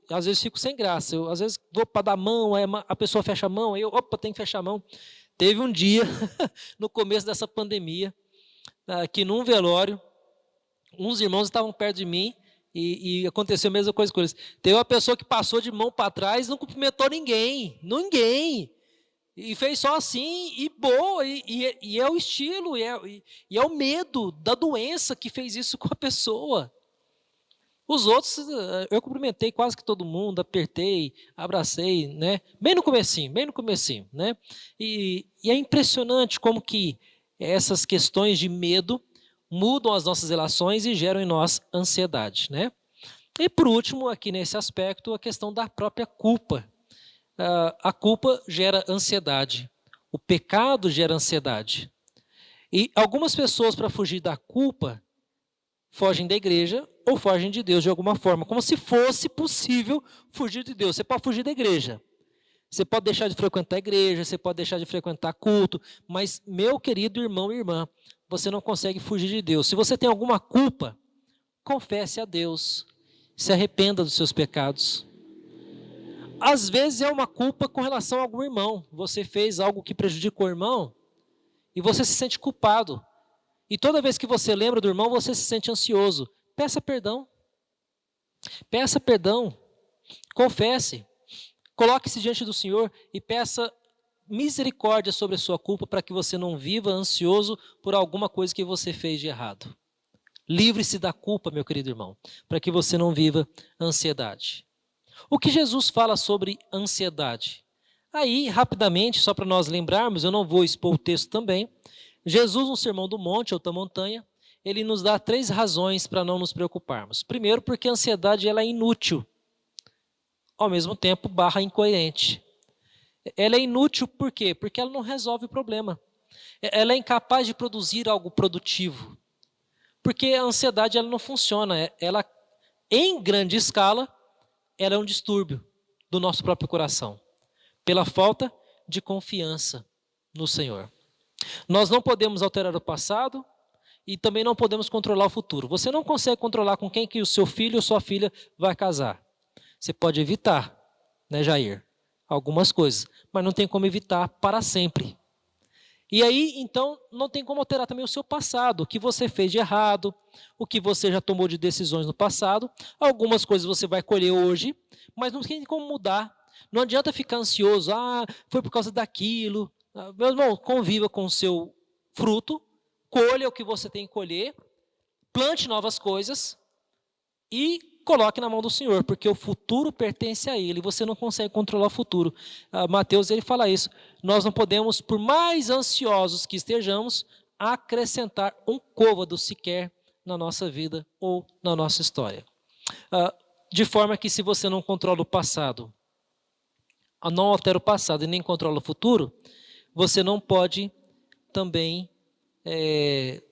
às vezes fico sem graça, eu às vezes vou para dar mão, a pessoa fecha a mão, tem que fechar a mão. Teve um dia, no começo dessa pandemia, que num velório, uns irmãos estavam perto de mim e aconteceu a mesma coisa com eles. Teve uma pessoa que passou de mão para trás e não cumprimentou ninguém. E fez só assim, e boa, e é o estilo, e é o medo da doença que fez isso com a pessoa. Os outros, eu cumprimentei quase que todo mundo, apertei, abracei, né? Bem no comecinho, né? E é impressionante como que essas questões de medo mudam as nossas relações e geram em nós ansiedade, né? E por último, aqui nesse aspecto, a questão da própria culpa. A culpa gera ansiedade, o pecado gera ansiedade. E algumas pessoas, para fugir da culpa, fogem da igreja ou fogem de Deus de alguma forma, como se fosse possível fugir de Deus. Você pode fugir da igreja, você pode deixar de frequentar a igreja, você pode deixar de frequentar culto, mas, meu querido irmão e irmã, você não consegue fugir de Deus. Se você tem alguma culpa, confesse a Deus, se arrependa dos seus pecados. Às vezes é uma culpa com relação a algum irmão. Você fez algo que prejudicou o irmão e você se sente culpado. E toda vez que você lembra do irmão, você se sente ansioso. Peça perdão. Peça perdão. Confesse. Coloque-se diante do Senhor e peça misericórdia sobre a sua culpa para que você não viva ansioso por alguma coisa que você fez de errado. Livre-se da culpa, meu querido irmão, para que você não viva ansiedade. O que Jesus fala sobre ansiedade? Aí, rapidamente, só para nós lembrarmos, eu não vou expor o texto também, Jesus, no Sermão do Monte, outra montanha, ele nos dá 3 razões para não nos preocuparmos. Primeiro, porque a ansiedade ela é inútil, ao mesmo tempo incoerente. Ela é inútil por quê? Porque ela não resolve o problema. Ela é incapaz de produzir algo produtivo. Porque a ansiedade ela não funciona. Ela, em grande escala, ela é um distúrbio do nosso próprio coração, pela falta de confiança no Senhor. Nós não podemos alterar o passado e também não podemos controlar o futuro. Você não consegue controlar com quem que o seu filho ou sua filha vai casar. Você pode evitar, né, Jair? Algumas coisas, mas não tem como evitar para sempre. E aí, então, não tem como alterar também o seu passado, o que você fez de errado, o que você já tomou de decisões no passado. Algumas coisas você vai colher hoje, mas não tem como mudar. Não adianta ficar ansioso, foi por causa daquilo. Meu irmão, conviva com o seu fruto, colha o que você tem que colher, plante novas coisas e coloque na mão do Senhor, porque o futuro pertence a Ele, você não consegue controlar o futuro. Mateus, ele fala isso, nós não podemos, por mais ansiosos que estejamos, acrescentar um côvado sequer na nossa vida ou na nossa história. De forma que se você não controla o passado, não altera o passado e nem controla o futuro, você não pode também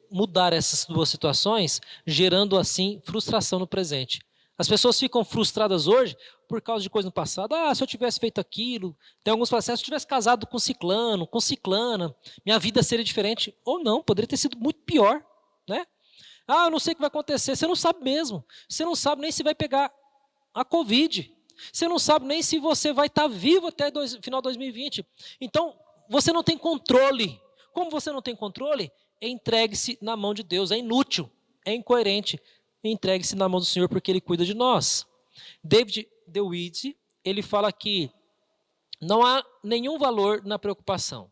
mudar essas 2 situações, gerando assim frustração no presente. As pessoas ficam frustradas hoje por causa de coisa no passado. Se eu tivesse feito aquilo, tem alguns processos, se eu tivesse casado com ciclano, com ciclana, minha vida seria diferente. Ou não, poderia ter sido muito pior, né? Eu não sei o que vai acontecer. Você não sabe mesmo. Você não sabe nem se vai pegar a Covid. Você não sabe nem se você vai estar vivo até final de 2020. Então, você não tem controle. Como você não tem controle, entregue-se na mão de Deus. É inútil, é incoerente. Entregue-se na mão do Senhor porque Ele cuida de nós. David DeWitt, ele fala que não há nenhum valor na preocupação.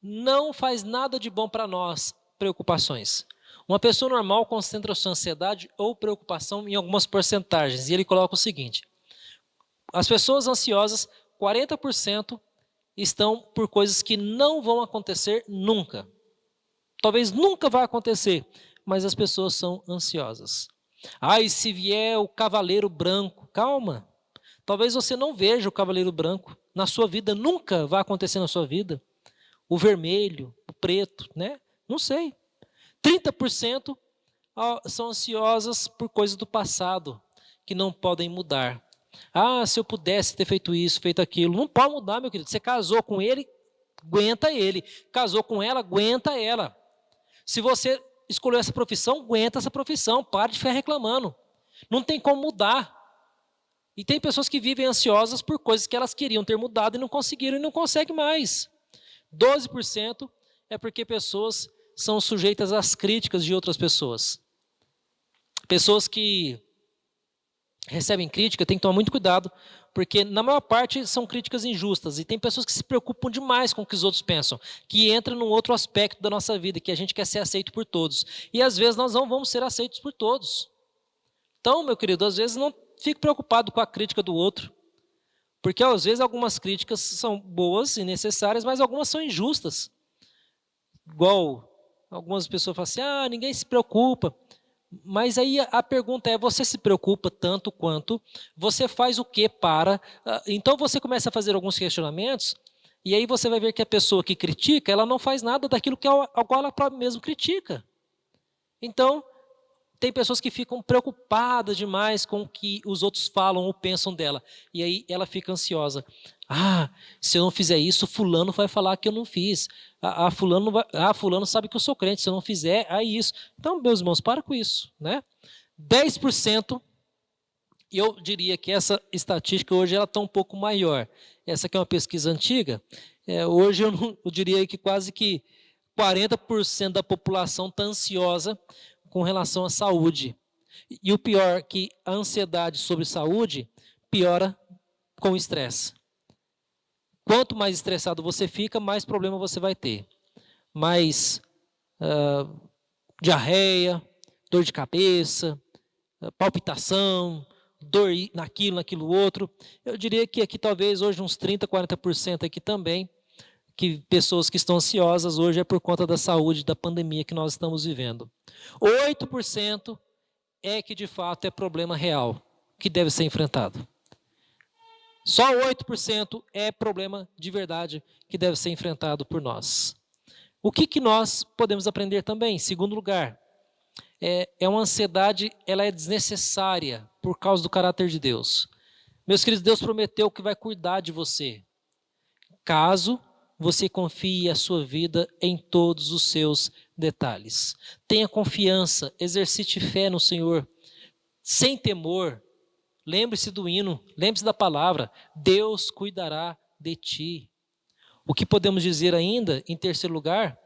Não faz nada de bom para nós, preocupações. Uma pessoa normal concentra sua ansiedade ou preocupação em algumas porcentagens. E ele coloca o seguinte, as pessoas ansiosas, 40% estão por coisas que não vão acontecer nunca. Talvez nunca vai acontecer, mas as pessoas são ansiosas. E se vier o cavaleiro branco, calma. Talvez você não veja o cavaleiro branco na sua vida, nunca vai acontecer na sua vida. O vermelho, o preto, né? Não sei. 30% são ansiosas por coisas do passado, que não podem mudar. Se eu pudesse ter feito isso, feito aquilo. Não pode mudar, meu querido. Você casou com ele, aguenta ele. Casou com ela, aguenta ela. Se você escolheu essa profissão, aguenta essa profissão, para de ficar reclamando. Não tem como mudar. E tem pessoas que vivem ansiosas por coisas que elas queriam ter mudado e não conseguiram e não conseguem mais. 12% é porque pessoas são sujeitas às críticas de outras pessoas. Pessoas que recebem crítica têm que tomar muito cuidado, Porque na maior parte são críticas injustas e tem pessoas que se preocupam demais com o que os outros pensam, que entra num outro aspecto da nossa vida, que a gente quer ser aceito por todos. E às vezes nós não vamos ser aceitos por todos. Então, meu querido, às vezes não fique preocupado com a crítica do outro, porque às vezes algumas críticas são boas e necessárias, mas algumas são injustas. Igual algumas pessoas falam assim, ninguém se preocupa. Mas aí a pergunta é, você se preocupa tanto quanto? Você faz o que para? Então você começa a fazer alguns questionamentos, e aí você vai ver que a pessoa que critica, ela não faz nada daquilo ao qual ela própria mesmo critica. Então, tem pessoas que ficam preocupadas demais com o que os outros falam ou pensam dela. E aí ela fica ansiosa. Se eu não fizer isso, fulano vai falar que eu não fiz. Fulano sabe que eu sou crente, se eu não fizer, isso. Então, meus irmãos, para com isso, né? 10%, e eu diria que essa estatística hoje ela está um pouco maior. Essa aqui é uma pesquisa antiga. Hoje eu diria que quase que 40% da população está ansiosa com relação à saúde. E o pior, que a ansiedade sobre saúde piora com o estresse. Quanto mais estressado você fica, mais problema você vai ter. Mais diarreia, dor de cabeça, palpitação, dor naquilo outro. Eu diria que aqui talvez hoje uns 30%, 40% aqui também, que pessoas que estão ansiosas hoje é por conta da saúde, da pandemia que nós estamos vivendo. 8% é que de fato é problema real, que deve ser enfrentado. Só 8% é problema de verdade que deve ser enfrentado por nós. O que nós podemos aprender também? Em segundo lugar, é uma ansiedade, ela é desnecessária por causa do caráter de Deus. Meus queridos, Deus prometeu que vai cuidar de você, caso você confie a sua vida em todos os seus detalhes. Tenha confiança, exercite fé no Senhor, sem temor. Lembre-se do hino, lembre-se da palavra, Deus cuidará de ti. O que podemos dizer ainda, em terceiro lugar,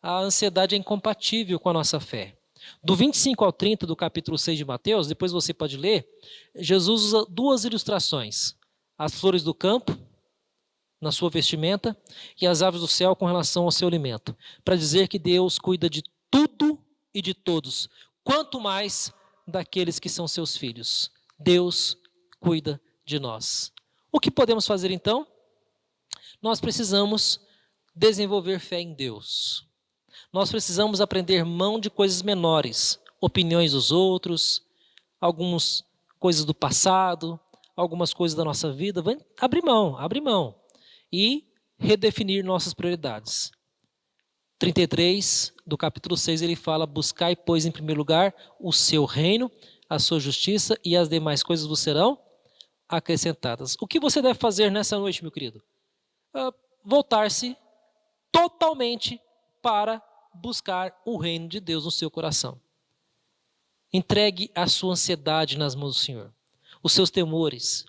a ansiedade é incompatível com a nossa fé. Do 25 ao 30 do capítulo 6 de Mateus, depois você pode ler, Jesus usa duas ilustrações, as flores do campo, na sua vestimenta, e as aves do céu com relação ao seu alimento, para dizer que Deus cuida de tudo e de todos, quanto mais daqueles que são seus filhos. Deus cuida de nós. O que podemos fazer então? Nós precisamos desenvolver fé em Deus. Nós precisamos aprender mão de coisas menores, opiniões dos outros, algumas coisas do passado, algumas coisas da nossa vida. Abrir mão. E redefinir nossas prioridades. 33 do capítulo 6 ele fala, buscai, pois, em primeiro lugar, o seu reino, a sua justiça e as demais coisas vos serão acrescentadas. O que você deve fazer nessa noite, meu querido? Voltar-se totalmente para buscar o reino de Deus no seu coração. Entregue a sua ansiedade nas mãos do Senhor, os seus temores,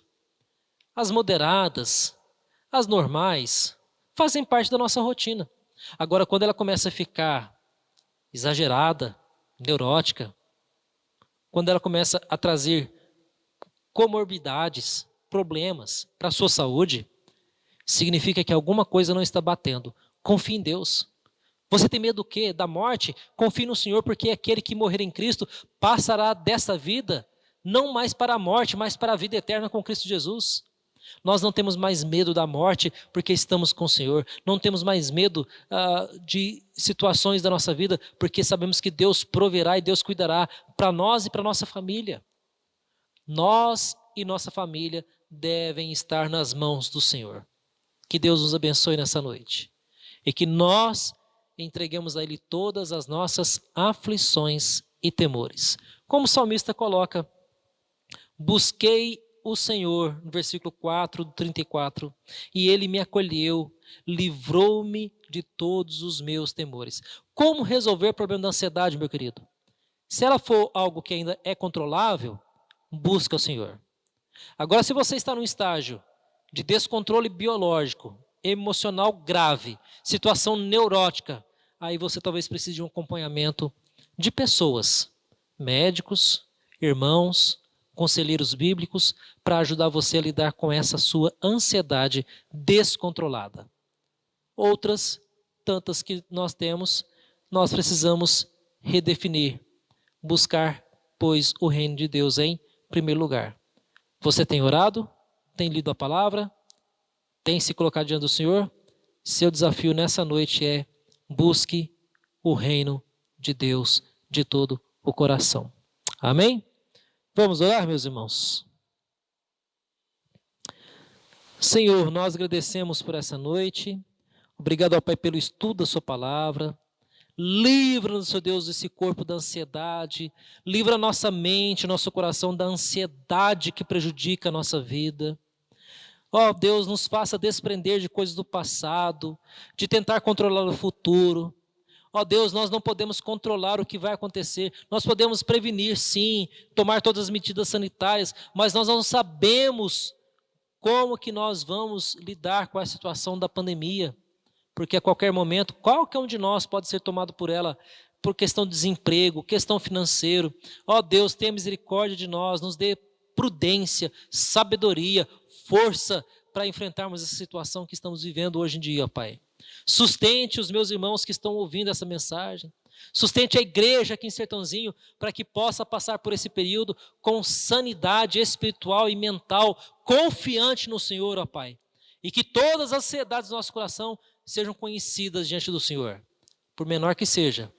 as moderadas, as normais, fazem parte da nossa rotina. Agora, quando ela começa a ficar exagerada, neurótica, quando ela começa a trazer comorbidades, problemas para a sua saúde, significa que alguma coisa não está batendo. Confie em Deus. Você tem medo do quê? Da morte? Confie no Senhor, porque aquele que morrer em Cristo passará dessa vida, não mais para a morte, mas para a vida eterna com Cristo Jesus. Nós não temos mais medo da morte porque estamos com o Senhor. Não temos mais medo de situações da nossa vida porque sabemos que Deus proverá e Deus cuidará para nós e para nossa família. Nós e nossa família devem estar nas mãos do Senhor. Que Deus nos abençoe nessa noite. E que nós entreguemos a Ele todas as nossas aflições e temores. Como o salmista coloca, busquei o Senhor, no versículo 4 do 34, e Ele me acolheu, livrou-me de todos os meus temores. Como resolver o problema da ansiedade, meu querido? Se ela for algo que ainda é controlável, busca o Senhor. Agora, se você está num estágio de descontrole biológico, emocional grave, situação neurótica, aí você talvez precise de um acompanhamento de pessoas, médicos, irmãos, conselheiros bíblicos para ajudar você a lidar com essa sua ansiedade descontrolada. Outras, tantas que nós temos, nós precisamos redefinir, buscar, pois, o reino de Deus em primeiro lugar. Você tem orado? Tem lido a palavra? Tem se colocado diante do Senhor? Seu desafio nessa noite é: busque o reino de Deus de todo o coração. Amém? Vamos orar, meus irmãos? Senhor, nós agradecemos por essa noite. Obrigado, ó Pai, pelo estudo da sua palavra. Livra-nos, Senhor Deus, desse corpo da ansiedade. Livra a nossa mente, nosso coração da ansiedade que prejudica a nossa vida. Ó Deus, nos faça desprender de coisas do passado, de tentar controlar o futuro. Ó Deus, nós não podemos controlar o que vai acontecer. Nós podemos prevenir, sim, tomar todas as medidas sanitárias, mas nós não sabemos como que nós vamos lidar com a situação da pandemia. Porque a qualquer momento, qualquer um de nós pode ser tomado por ela, por questão de desemprego, questão financeira. Ó Deus, tenha misericórdia de nós, nos dê prudência, sabedoria, força para enfrentarmos essa situação que estamos vivendo hoje em dia, ó Pai. Sustente os meus irmãos que estão ouvindo essa mensagem. Sustente a igreja aqui em Sertãozinho para que possa passar por esse período com sanidade espiritual e mental, confiante no Senhor, ó Pai. E que todas as ansiedades do nosso coração sejam conhecidas diante do Senhor. Por menor que seja,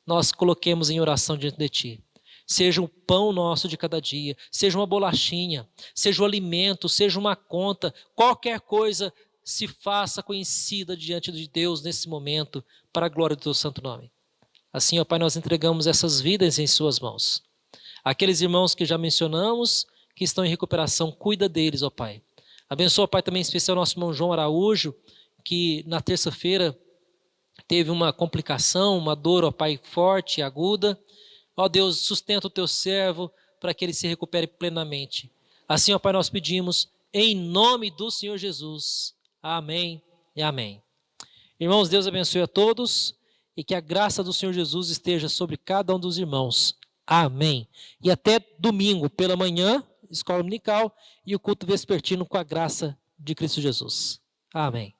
nós coloquemos em oração diante de Ti. Seja o pão nosso de cada dia, seja uma bolachinha, seja o alimento, seja uma conta, qualquer coisa se faça conhecida diante de Deus nesse momento, para a glória do Teu santo nome. Assim, ó Pai, nós entregamos essas vidas em Suas mãos. Aqueles irmãos que já mencionamos, que estão em recuperação, cuida deles, ó Pai. Abençoa, Pai, também em especial nosso irmão João Araújo, que na terça-feira teve uma complicação, uma dor, ó Pai, forte e aguda. Ó Deus, sustenta o Teu servo para que ele se recupere plenamente. Assim, ó Pai, nós pedimos em nome do Senhor Jesus. Amém e amém. Irmãos, Deus abençoe a todos e que a graça do Senhor Jesus esteja sobre cada um dos irmãos. Amém. E até domingo pela manhã, escola dominical, e o culto vespertino com a graça de Cristo Jesus. Amém.